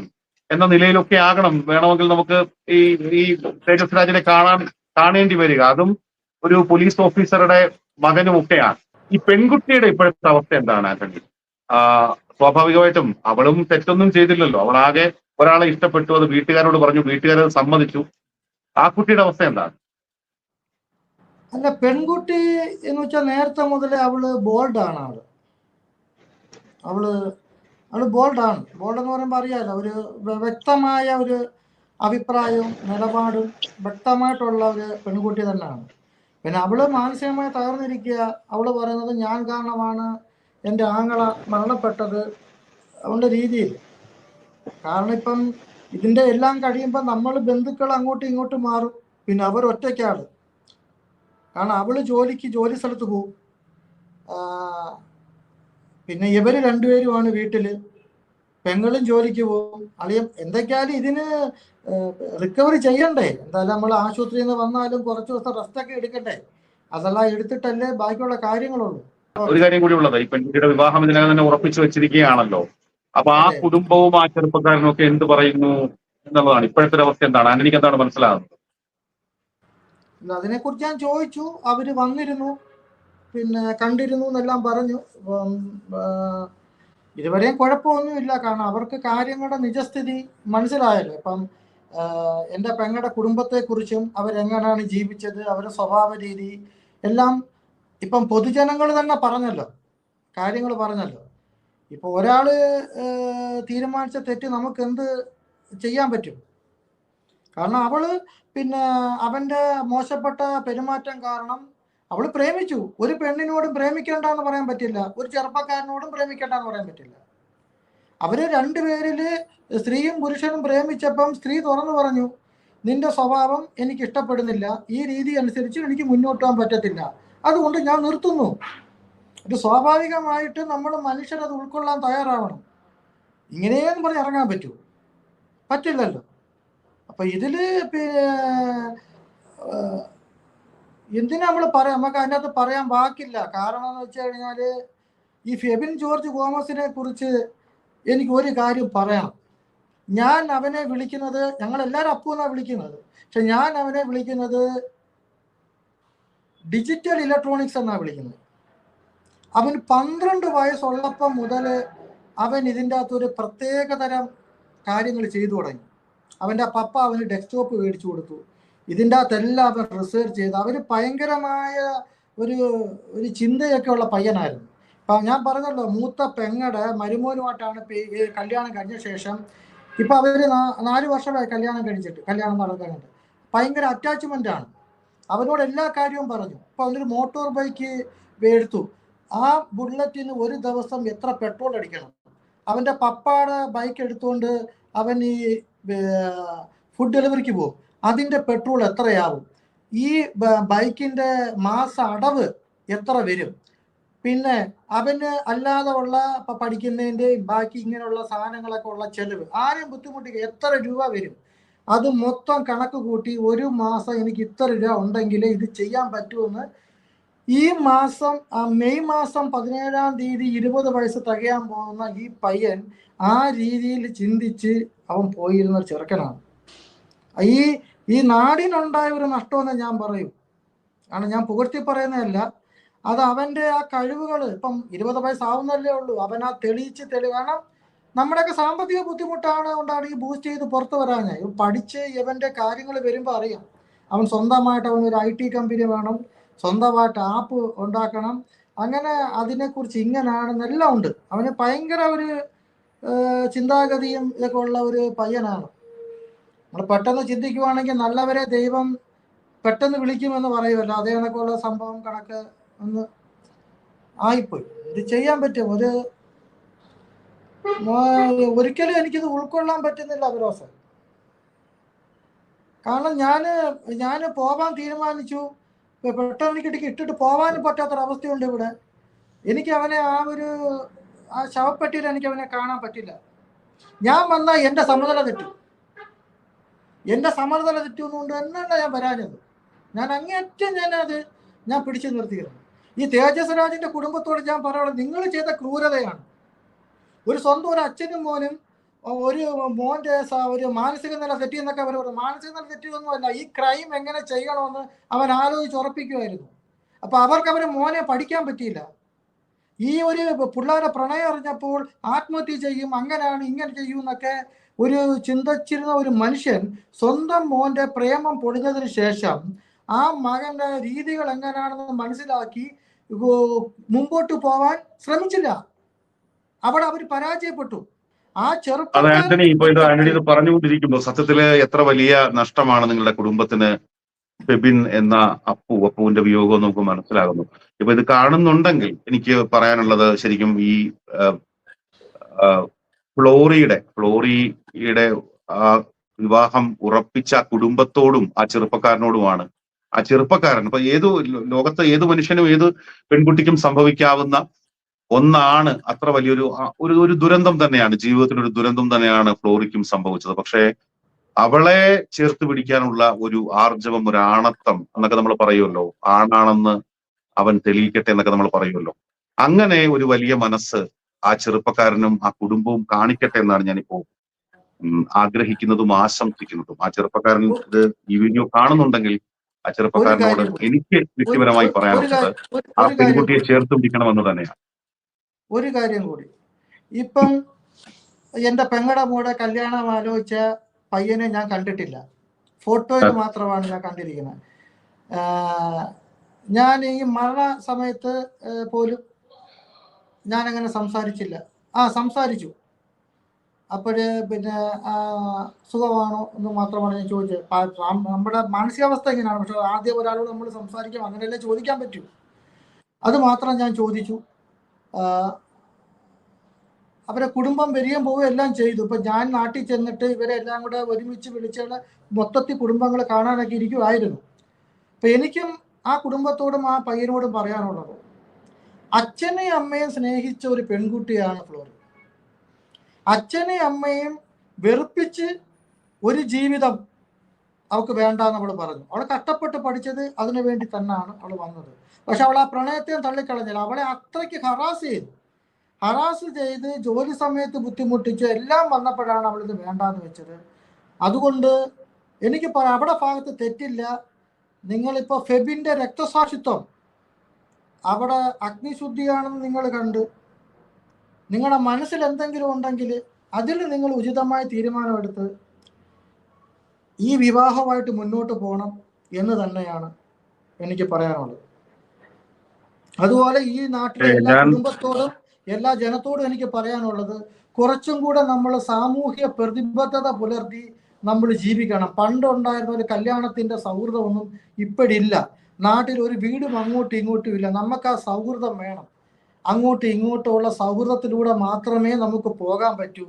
എന്ന നിലയിലൊക്കെ ആകണം വേണമെങ്കിൽ നമുക്ക് ഈ തേജസ് രാജിനെ കാണേണ്ടി വരിക. അതും ഒരു പോലീസ് ഓഫീസറുടെ മകനും ഒക്കെയാണ്. ഈ പെൺകുട്ടിയുടെ ഇപ്പോഴത്തെ അവസ്ഥ എന്താണ് ആന്റണി? സ്വാഭാവികമായിട്ടും അവളും തെറ്റൊന്നും ചെയ്തില്ലല്ലോ. അവൾ ആകെ ഒരാളെ ഇഷ്ടപ്പെട്ടു, അത് വീട്ടുകാരോട് പറഞ്ഞു, വീട്ടുകാരത് സമ്മതിച്ചു. ആ കുട്ടിയുടെ അവസ്ഥ എന്താണ്?
അല്ല, പെൺകുട്ടി എന്ന് വെച്ചാൽ നേരത്തെ മുതലേ അവള് ബോൾഡാണ്. അവള് ബോൾഡാണ്. ബോൾഡ് എന്ന് പറയുമ്പോൾ അറിയാലോ, ഒരു വ്യക്തമായ ഒരു അഭിപ്രായവും നിലപാടും വ്യക്തമായിട്ടുള്ള ഒരു പെൺകുട്ടി തന്നെയാണ്. പിന്നെ അവള് മാനസികമായി തകർന്നിരിക്കുക. അവള് പറയുന്നത് ഞാൻ കാരണമാണ് എൻ്റെ ആങ്ങള മരണപ്പെട്ടത് അവളുടെ രീതിയിൽ. കാരണം ഇപ്പം ഇതിൻ്റെ എല്ലാം കഴിയുമ്പോൾ നമ്മൾ ബന്ധുക്കൾ അങ്ങോട്ടും ഇങ്ങോട്ടും മാറും. പിന്നെ അവർ ഒറ്റയ്ക്കാണ്. കാരണം അവള് ജോലി സ്ഥലത്ത് പോവും. പിന്നെ ഇവര് രണ്ടുപേരുമാണ് വീട്ടില്. പെങ്ങളും ജോലിക്ക് പോകും. അളിയം എന്തൊക്കെയാലും ഇതിന് റിക്കവറി ചെയ്യണ്ടേ? എന്തായാലും നമ്മൾ ആശുപത്രിയിൽ നിന്ന് വന്നാലും കുറച്ച് ദിവസം റെസ്റ്റ് ഒക്കെ എടുക്കട്ടെ. അതെല്ലാം എടുത്തിട്ടല്ലേ ബാക്കിയുള്ള കാര്യങ്ങളുള്ളൂ.
ഒരു കാര്യം കൂടി ഉള്ളത്, ഈ പെൺകുട്ടിയുടെ വിവാഹം ഇതിനകം തന്നെ ഉറപ്പിച്ചു വെച്ചിരിക്കുകയാണല്ലോ. അപ്പൊ ആ കുടുംബവും ആ ചെറുപ്പക്കാരനും ഒക്കെ എന്ത് പറയുന്നു എന്നുള്ളതാണ് ഇപ്പോഴത്തെ അവസ്ഥ. എന്താണ് ആന്റണിക്ക് എന്താണ് മനസ്സിലാകുന്നത്?
അതിനെക്കുറിച്ച് ഞാൻ ചോദിച്ചു. അവര് വന്നിരുന്നു, പിന്നെ കണ്ടിരുന്നു എന്നെല്ലാം പറഞ്ഞു. ഇതുവരെയും കുഴപ്പമൊന്നുമില്ല. കാരണം അവർക്ക് കാര്യങ്ങളുടെ നിജസ്ഥിതി മനസ്സിലായല്ലോ. ഇപ്പം എൻ്റെ പെങ്ങളുടെ കുടുംബത്തെക്കുറിച്ചും അവരെങ്ങനെയാണ് ജീവിച്ചത്, അവരുടെ സ്വഭാവ രീതി എല്ലാം ഇപ്പം പൊതുജനങ്ങൾ തന്നെ കാര്യങ്ങൾ പറഞ്ഞല്ലോ. ഇപ്പോൾ ഒരാൾ തീരുമാനിച്ച തെറ്റ് നമുക്ക് എന്ത് ചെയ്യാൻ പറ്റും? കാരണം അവള് പിന്നെ അവൻ്റെ മോശപ്പെട്ട പെരുമാറ്റം കാരണം അവൾ പ്രേമിച്ചു. ഒരു പെണ്ണിനോടും പ്രേമിക്കേണ്ടെന്ന് പറയാൻ പറ്റില്ല, ഒരു ചെറുപ്പക്കാരനോടും പ്രേമിക്കേണ്ടെന്ന് പറയാൻ പറ്റില്ല. അവര് രണ്ടുപേരില് സ്ത്രീയും പുരുഷനും പ്രേമിച്ചപ്പം സ്ത്രീ തുറന്നു പറഞ്ഞു, നിന്റെ സ്വഭാവം എനിക്ക് ഇഷ്ടപ്പെടുന്നില്ല, ഈ രീതി അനുസരിച്ച് എനിക്ക് മുന്നോട്ട് പോകാൻ പറ്റത്തില്ല, അതുകൊണ്ട് ഞാൻ നിർത്തുന്നു. ഇത് സ്വാഭാവികമായിട്ട് നമ്മൾ മനുഷ്യരത് ഉൾക്കൊള്ളാൻ തയ്യാറാവണം. ഇങ്ങനെയെന്ന് പറഞ്ഞ് ഇറങ്ങാൻ പറ്റില്ലല്ലോ. അപ്പൊ ഇതില് എന്തിനാ നമ്മൾ പറയാം, നമുക്ക് അതിനകത്ത് പറയാൻ വാക്കില്ല. കാരണം എന്ന് വെച്ച് കഴിഞ്ഞാല് ഈ ഫെബിൻ ജോർജ് ഗോമസിനെ കുറിച്ച് എനിക്ക് ഒരു കാര്യം പറയണം. ഞാൻ അവനെ വിളിക്കുന്നത്, ഞങ്ങൾ എല്ലാവരും അപ്പു എന്നാണ് വിളിക്കുന്നത്, പക്ഷെ ഞാൻ അവനെ വിളിക്കുന്നത് ഡിജിറ്റൽ ഇലക്ട്രോണിക്സ് എന്നാണ് വിളിക്കുന്നത്. അവൻ 12 വയസ്സുള്ളപ്പം മുതൽ അവൻ ഇതിൻ്റെ അകത്തൊരു പ്രത്യേകതരം കാര്യങ്ങൾ ചെയ്തു തുടങ്ങി. അവൻ്റെ പപ്പ അവന് ഡെസ്ക്ടോപ്പ് മേടിച്ചു കൊടുത്തു. ഇതിൻ്റെ അകത്തെല്ലാം അവൻ റിസർച്ച് ചെയ്ത് അവന് ഭയങ്കരമായ ഒരു ചിന്തയൊക്കെ ഉള്ള പയ്യനായിരുന്നു. ഇപ്പം ഞാൻ പറഞ്ഞല്ലോ, മൂത്ത പെങ്ങടെ മരുമോനുമായിട്ടാണ് കല്യാണം കഴിഞ്ഞ ശേഷം ഇപ്പം അവർ 4 വർഷമായി കല്യാണം നടക്കാനുണ്ട്. ഭയങ്കര അറ്റാച്ച്മെൻ്റ് ആണ്. അവനോട് എല്ലാ കാര്യവും പറഞ്ഞു. ഇപ്പം അവനൊരു മോട്ടോർ ബൈക്ക് എടുത്തു. ആ ബുള്ളറ്റിന് ഒരു ദിവസം എത്ര പെട്രോൾ അടിക്കണം? അവൻ്റെ പപ്പാടെ ബൈക്ക് എടുത്തുകൊണ്ട് അവൻ ഈ ഫുഡ് ഡെലിവറിക്ക് പോകും. അതിൻ്റെ പെട്രോൾ എത്രയാവും? ഈ ബൈക്കിൻ്റെ മാസ അടവ് എത്ര വരും? പിന്നെ അവന് അല്ലാതെ ഉള്ള പഠിക്കുന്നതിൻ്റെയും ബാക്കി ഇങ്ങനെയുള്ള സാധനങ്ങളൊക്കെ ഉള്ള ചെലവ്, ആരെയും ബുദ്ധിമുട്ടിക്കുക, എത്ര രൂപ വരും? അത് മൊത്തം കണക്ക് കൂട്ടി ഒരു മാസം എനിക്ക് ഇത്ര രൂപ ഉണ്ടെങ്കിലേ ഇത് ചെയ്യാൻ പറ്റുമെന്ന് ഈ മാസം മെയ് മാസം 17-ാം തീയതി 20 വയസ്സ് തികയാൻ പോകുന്ന ഈ പയ്യൻ ആ രീതിയിൽ ചിന്തിച്ച് അവൻ പോയിരുന്ന ഒരു ചെറുക്കനാണ്. ഈ നാടിനുണ്ടായ ഒരു നഷ്ടമെന്ന് ഞാൻ പറയും. കാരണം ഞാൻ പുകഴ്ത്തി പറയുന്നതല്ല, അത് അവൻ്റെ ആ കഴിവുകൾ. ഇപ്പം 20 വയസ്സാവുന്നല്ലേ ഉള്ളൂ, അവൻ ആ കാരണം നമ്മുടെയൊക്കെ സാമ്പത്തിക ബുദ്ധിമുട്ടാണ് കൊണ്ടാണ് ഈ ബൂസ്റ്റ് ചെയ്ത് പുറത്ത് വരാൻ. പഠിച്ച് ഇവൻ്റെ കാര്യങ്ങൾ വരുമ്പോൾ അറിയാം, അവൻ സ്വന്തമായിട്ട് അവനൊരു IT കമ്പനി വേണം, സ്വന്തമായിട്ട് ആപ്പ് ഉണ്ടാക്കണം, അങ്ങനെ അതിനെക്കുറിച്ച് ഇങ്ങനെയാണെന്നെല്ലാം ഉണ്ട്. അവന് ഭയങ്കര ഒരു ചിന്താഗതിയും ഇതൊക്കെ ഉള്ള ഒരു പയ്യനാണ്. നമ്മൾ പെട്ടെന്ന് ചിന്തിക്കുവാണെങ്കിൽ നല്ലവരെ ദൈവം പെട്ടെന്ന് വിളിക്കുമെന്ന് പറയുമല്ലോ, അതേ കണക്കുള്ള സംഭവം കണക്ക് ഒന്ന് ആയിപ്പോയി. ഇത് ചെയ്യാൻ പറ്റും? ഒരിക്കലും എനിക്കിത് ഉൾക്കൊള്ളാൻ പറ്റുന്നില്ല ഫിറോസ്. കാരണം ഞാൻ പോവാൻ തീരുമാനിച്ചു, പെട്ടെന്ന് എനിക്ക് ഇട്ടിട്ട് പോവാനും പറ്റാത്തൊരവസ്ഥയുണ്ട് ഇവിടെ. എനിക്ക് അവനെ ആ ശവപ്പെട്ടിയിൽ എനിക്ക് അവനെ കാണാൻ പറ്റില്ല. ഞാൻ വന്നാൽ എൻ്റെ സമനില തെറ്റും. എൻ്റെ സമനില തെറ്റുന്നുകൊണ്ട് തന്നെയാണ് ഞാൻ വരാഞ്ഞത്. ഞാൻ അങ്ങേയറ്റം ഞാൻ പിടിച്ചു നിർത്തിയിരുന്നു. ഈ തേജസ് രാജിന്റെ കുടുംബത്തോട് ഞാൻ പറയുന്നത്, നിങ്ങൾ ചെയ്ത ക്രൂരതയാണ്. സ്വന്തം ഒരു അച്ഛനും മോനും ഒരു മോൻ്റെ ഒരു മാനസിക നില തെറ്റിയെന്നൊക്കെ അവർ പറഞ്ഞു. മാനസിക നില തെറ്റിയൊന്നുമല്ല, ഈ ക്രൈം എങ്ങനെ ചെയ്യണമെന്ന് അവൻ ആലോചിച്ച് ഉറപ്പിക്കുമായിരുന്നു. അപ്പൊ അവർക്ക് മോനെ പഠിക്കാൻ പറ്റിയില്ല. ഈ ഒരു പിള്ളേരെ പ്രണയം അറിഞ്ഞപ്പോൾ ആത്മഹത്യ ചെയ്യും, അങ്ങനെയാണ് ഇങ്ങനെ ചെയ്യും എന്നൊക്കെ ചിന്തിച്ചിരുന്ന ഒരു മനുഷ്യൻ സ്വന്തം മോന്റെ പ്രേമം പൊടിഞ്ഞതിന് ശേഷം ആ മകന്റെ രീതികൾ എങ്ങനെയാണെന്ന് മനസ്സിലാക്കി മുമ്പോട്ട് പോവാൻ ശ്രമിച്ചില്ല. അവിടെ അവർ പരാജയപ്പെട്ടു. ആ
ആന്റണി ഇപ്പൊ ആന്റണി ഇത് പറഞ്ഞുകൊണ്ടിരിക്കുമ്പോൾ സത്യത്തില് എത്ര വലിയ നഷ്ടമാണ് നിങ്ങളുടെ കുടുംബത്തിന് ഫെബിൻ എന്ന അപ്പുവിന്റെ വിയോഗം നമുക്ക് മനസ്സിലാകുന്നു. ഇപ്പൊ ഇത് കാണുന്നുണ്ടെങ്കിൽ എനിക്ക് പറയാനുള്ളത്, ശരിക്കും ഈ ഫ്ലോറിയുടെ ആ വിവാഹം ഉറപ്പിച്ച കുടുംബത്തോടും ആ ചെറുപ്പക്കാരനോടുമാണ്. ആ ചെറുപ്പക്കാരൻ ഇപ്പൊ ലോകത്ത് ഏത് മനുഷ്യനും ഏത് പെൺകുട്ടിക്കും സംഭവിക്കാവുന്ന ഒന്നാണ്. അത്ര വലിയൊരു ഒരു ദുരന്തം തന്നെയാണ്, ജീവിതത്തിൽ ഒരു ദുരന്തം തന്നെയാണ് ഫ്ലോറിക്കും സംഭവിച്ചത്. പക്ഷേ അവളെ ചേർത്ത് പിടിക്കാനുള്ള ഒരു ആർജവം, ഒരു ആണത്തം എന്നൊക്കെ നമ്മൾ പറയുമല്ലോ, ആണാണെന്ന് അവൻ തെളിയിക്കട്ടെ എന്നൊക്കെ നമ്മൾ പറയുമല്ലോ, അങ്ങനെ ഒരു വലിയ മനസ്സ് ആ ചെറുപ്പക്കാരനും ആ കുടുംബവും കാണിക്കട്ടെ എന്നാണ് ഞാനിപ്പോ ആഗ്രഹിക്കുന്നതും ആശംസിക്കുന്നതും. ആ ചെറുപ്പക്കാരൻ ഇത് ഈ വീഡിയോ കാണുന്നുണ്ടെങ്കിൽ ആ ചെറുപ്പക്കാരനോട് എനിക്ക് വ്യക്തിപരമായി പറയാനുള്ളത് ആ പെൺകുട്ടിയെ ചേർത്ത് പിടിക്കണമെന്ന് തന്നെയാണ്.
ഒരു കാര്യം കൂടി, ഇപ്പം എൻ്റെ പെങ്ങടെ മോടെ കല്യാണം ആലോചിച്ച പയ്യനെ ഞാൻ കണ്ടിട്ടില്ല, ഫോട്ടോയിൽ മാത്രമാണ് ഞാൻ കണ്ടിരിക്കുന്നത്. ഞാൻ ഈ മരണ സമയത്ത് പോലും ഞാനങ്ങനെ സംസാരിച്ചില്ല. സംസാരിച്ചു. അപ്പോഴ് പിന്നെ സുഖമാണോ എന്ന് മാത്രമാണ് ഞാൻ ചോദിച്ചത്. നമ്മുടെ മാനസികാവസ്ഥ എങ്ങനെയാണ്, പക്ഷെ ആദ്യം ഒരാളോട് നമ്മൾ സംസാരിക്കാം, അങ്ങനെയല്ലേ ചോദിക്കാൻ പറ്റൂ. അത് മാത്രം ഞാൻ ചോദിച്ചു. അവരെ കുടുംബം വരികയും പോവുകയും എല്ലാം ചെയ്തു. ഇപ്പൊ ഞാൻ നാട്ടിൽ ചെന്നിട്ട് ഇവരെ എല്ലാം കൂടെ ഒരുമിച്ച് വിളിച്ചുള്ള മൊത്തത്തിൽ കുടുംബങ്ങൾ കാണാനൊക്കെ ഇരിക്കുമായിരുന്നു. അപ്പൊ എനിക്കും ആ കുടുംബത്തോടും ആ പയ്യനോടും പറയാനുള്ളത്, അച്ഛനെയും അമ്മയും സ്നേഹിച്ച ഒരു പെൺകുട്ടിയാണ് ഫ്ലോറി. അച്ഛനെയും അമ്മയും വെറുപ്പിച്ച് ഒരു ജീവിതം അവൾക്ക് വേണ്ട എന്ന് അവൾ പറഞ്ഞു. അവൾ കഷ്ടപ്പെട്ട് പഠിച്ചത് അതിനു വേണ്ടി തന്നെയാണ് അവൾ വന്നത്. പക്ഷെ അവൾ ആ പ്രണയത്തെയും തള്ളിക്കളഞ്ഞില്ല. അവളെ അത്രയ്ക്ക് ഹറാസ് ചെയ്ത് ജോലി സമയത്ത് ബുദ്ധിമുട്ടിച്ച് എല്ലാം വന്നപ്പോഴാണ് അവളിത് വേണ്ടാന്ന് വെച്ചത്. അതുകൊണ്ട് എനിക്ക് അവിടെ ഭാഗത്ത് തെറ്റില്ല. നിങ്ങളിപ്പോൾ ഫെബിൻ്റെ രക്തസാക്ഷിത്വം അവിടെ അഗ്നിശുദ്ധിയാണെന്ന് നിങ്ങൾ കണ്ട് നിങ്ങളുടെ മനസ്സിൽ എന്തെങ്കിലും ഉണ്ടെങ്കിൽ അതിൽ നിങ്ങൾ ഉചിതമായ തീരുമാനമെടുത്ത് ഈ വിവാഹമായിട്ട് മുന്നോട്ട് പോകണം എന്ന് തന്നെയാണ് എനിക്ക് പറയാനുള്ളത്. അതുപോലെ ഈ നാട്ടിലെ എല്ലാ കുടുംബത്തോടും എല്ലാ ജനത്തോടും എനിക്ക് പറയാനുള്ളത്, കുറച്ചും കൂടെ നമ്മൾ സാമൂഹ്യ പ്രതിബദ്ധത പുലർത്തി നമ്മൾ ജീവിക്കണം. പണ്ടുണ്ടായിരുന്ന ഒരു കല്യാണത്തിൻ്റെ സൗഹൃദമൊന്നും ഇപ്പോഴില്ല. നാട്ടിൽ ഒരു വീടും അങ്ങോട്ടും ഇങ്ങോട്ടും ഇല്ല. നമുക്ക് ആ സൗഹൃദം വേണം. അങ്ങോട്ടും ഇങ്ങോട്ടുമുള്ള സൗഹൃദത്തിലൂടെ മാത്രമേ നമുക്ക് പോകാൻ പറ്റൂ.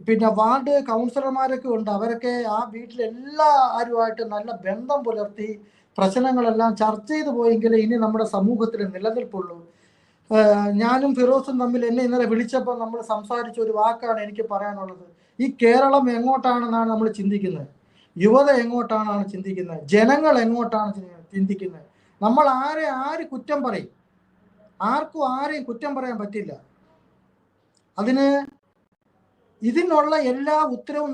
പിന്നെ വാർഡ് കൗൺസിലർമാരൊക്കെ ഉണ്ട്. അവരൊക്കെ ആ വീട്ടിലെല്ലാവരുമായിട്ട് നല്ല ബന്ധം പുലർത്തി പ്രശ്നങ്ങളെല്ലാം ചർച്ച ചെയ്ത് പോയെങ്കിലേ ഇനി നമ്മുടെ സമൂഹത്തിൽ നിലനിൽപ്പുള്ളൂ. ഞാനും ഫിറോസും തമ്മിൽ എന്നെ ഇന്നലെ വിളിച്ചപ്പോൾ നമ്മൾ സംസാരിച്ച ഒരു വാക്കാണ് എനിക്ക് പറയാനുള്ളത്. ഈ കേരളം എങ്ങോട്ടാണെന്നാണ് നമ്മൾ ചിന്തിക്കുന്നത്, യുവത എങ്ങോട്ടാണ് ചിന്തിക്കുന്നത്, ജനങ്ങൾ എങ്ങോട്ടാണ് ചിന്തിക്കുന്നത്. നമ്മൾ ആര് കുറ്റം പറയും? ആർക്കും ആരെയും കുറ്റം പറയാൻ പറ്റില്ല. ഇതിനുള്ള എല്ലാ ഉത്തരവും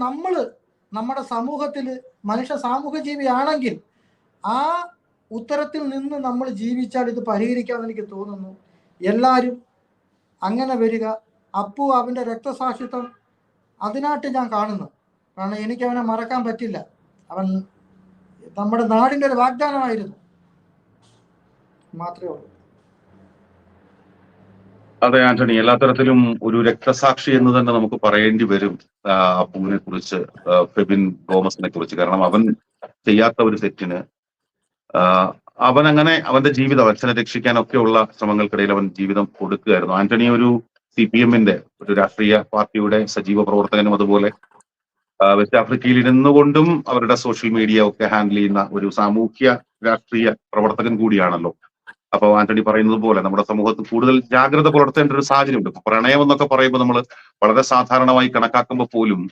നമ്മുടെ സമൂഹത്തിൽ മനുഷ്യ സാമൂഹ്യ ജീവിയാണെങ്കിൽ ആ ഉത്തരത്തിൽ നിന്ന് നമ്മൾ ജീവിച്ചാൽ ഇത് പരിഹരിക്കാമെന്ന് എനിക്ക് തോന്നുന്നു. എല്ലാവരും അങ്ങനെ വരിക. അപ്പു അവൻ്റെ രക്തസാക്ഷിത്വം അതിനായിട്ട് ഞാൻ കാണുന്നു. കാരണം എനിക്ക് അവനെ മറക്കാൻ പറ്റില്ല. അവൻ നമ്മുടെ നാടിൻ്റെ ഒരു വാഗ്ദാനമായിരുന്നു. മാത്രമേ ഉള്ളൂ.
അതെ ആന്റണി, എല്ലാ തരത്തിലും ഒരു രക്തസാക്ഷി എന്ന് തന്നെ നമുക്ക് പറയേണ്ടി വരും അപ്പുവിനെ കുറിച്ച്, ഫെബിൻ തോമസിനെ കുറിച്ച്. കാരണം അവൻ ചെയ്യാത്ത ഒരു തെറ്റിന് അവൻ അങ്ങനെ അവന്റെ ജീവിതം അച്ഛനെ രക്ഷിക്കാനൊക്കെയുള്ള ശ്രമങ്ങൾക്കിടയിൽ അവൻ ജീവിതം കൊടുക്കുകയായിരുന്നു. ആന്റണി ഒരു CPM-ന്റെ ഒരു രാഷ്ട്രീയ പാർട്ടിയുടെ സജീവ പ്രവർത്തകനും അതുപോലെ വെസ്റ്റ് ആഫ്രിക്കയിൽ ഇരുന്നുകൊണ്ടും അവരുടെ സോഷ്യൽ മീഡിയ ഒക്കെ ഹാൻഡിൽ ചെയ്യുന്ന ഒരു സാമൂഹ്യ രാഷ്ട്രീയ പ്രവർത്തകൻ കൂടിയാണല്ലോ. അപ്പോൾ ആന്റണി പറയുന്നത് പോലെ നമ്മുടെ സമൂഹത്തിൽ കൂടുതൽ ജാഗ്രത പുലർത്തേണ്ട ഒരു സാഹചര്യമുണ്ട്. ഇപ്പൊ പ്രണയം എന്നൊക്കെ പറയുമ്പോൾ നമ്മൾ വളരെ സാധാരണമായി കണക്കാക്കുമ്പോൾ പോലും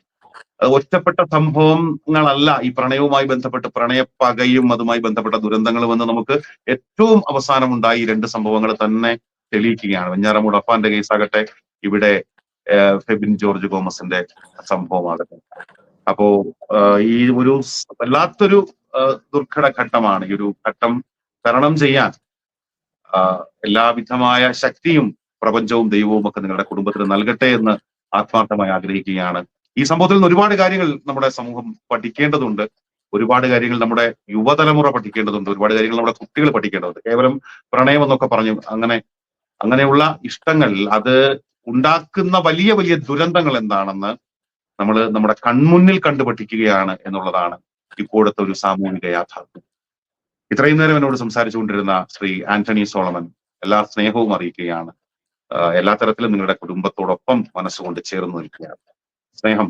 ഒറ്റപ്പെട്ട സംഭവങ്ങളല്ല ഈ പ്രണയവുമായി ബന്ധപ്പെട്ട് പ്രണയപ്പകയും അതുമായി ബന്ധപ്പെട്ട ദുരന്തങ്ങളും എന്ന് നമുക്ക് ഏറ്റവും അവസാനം ഉണ്ടായി ഈ 2 സംഭവങ്ങൾ തന്നെ തെളിയിക്കുകയാണ്. വെഞ്ഞാറമൂട് അപ്പാന്റെ കേസാകട്ടെ, ഇവിടെ ഫെബിൻ ജോർജ് ഗോമസിന്റെ സംഭവമാകട്ടെ. അപ്പോ ഈ ഒരു വല്ലാത്തൊരു ദുർഘട ഘട്ടമാണ്. ഈ ഒരു ഘട്ടം തരണം ചെയ്യാൻ എല്ലാവിധമായ ശക്തിയും പ്രപഞ്ചവും ദൈവവും ഒക്കെ നിങ്ങളുടെ കുടുംബത്തിന് നൽകട്ടെ എന്ന് ആത്മാർത്ഥമായി ആഗ്രഹിക്കുകയാണ്. ഈ സംഭവത്തിൽ നിന്ന് ഒരുപാട് കാര്യങ്ങൾ നമ്മുടെ സമൂഹം പഠിക്കേണ്ടതുണ്ട്. ഒരുപാട് കാര്യങ്ങൾ നമ്മുടെ യുവതലമുറ പഠിക്കേണ്ടതുണ്ട്. ഒരുപാട് കാര്യങ്ങൾ നമ്മുടെ കുട്ടികൾ പഠിക്കേണ്ടതുണ്ട്. കേവലം പ്രണയം എന്നൊക്കെ പറഞ്ഞു അങ്ങനെയുള്ള ഇഷ്ടങ്ങൾ അത് ഉണ്ടാക്കുന്ന വലിയ വലിയ ദുരന്തങ്ങൾ എന്താണെന്ന് നമ്മൾ നമ്മുടെ കൺമുന്നിൽ കണ്ടുപഠിക്കുകയാണ് എന്നുള്ളതാണ് ഇപ്പോഴത്തെ ഒരു സാമൂഹിക യാഥാർത്ഥ്യം. ഇത്രയും നേരം എന്നോട് സംസാരിച്ചുകൊണ്ടിരുന്ന ശ്രീ ആന്റണി സോളമൻ എല്ലാ സ്നേഹവും അറിയിക്കുകയാണ്. എല്ലാ തരത്തിലും നിങ്ങളുടെ കുടുംബത്തോടൊപ്പം മനസ്സുകൊണ്ട് ചേർന്ന് നിൽക്കുകയാണ്. സ്നേഹം.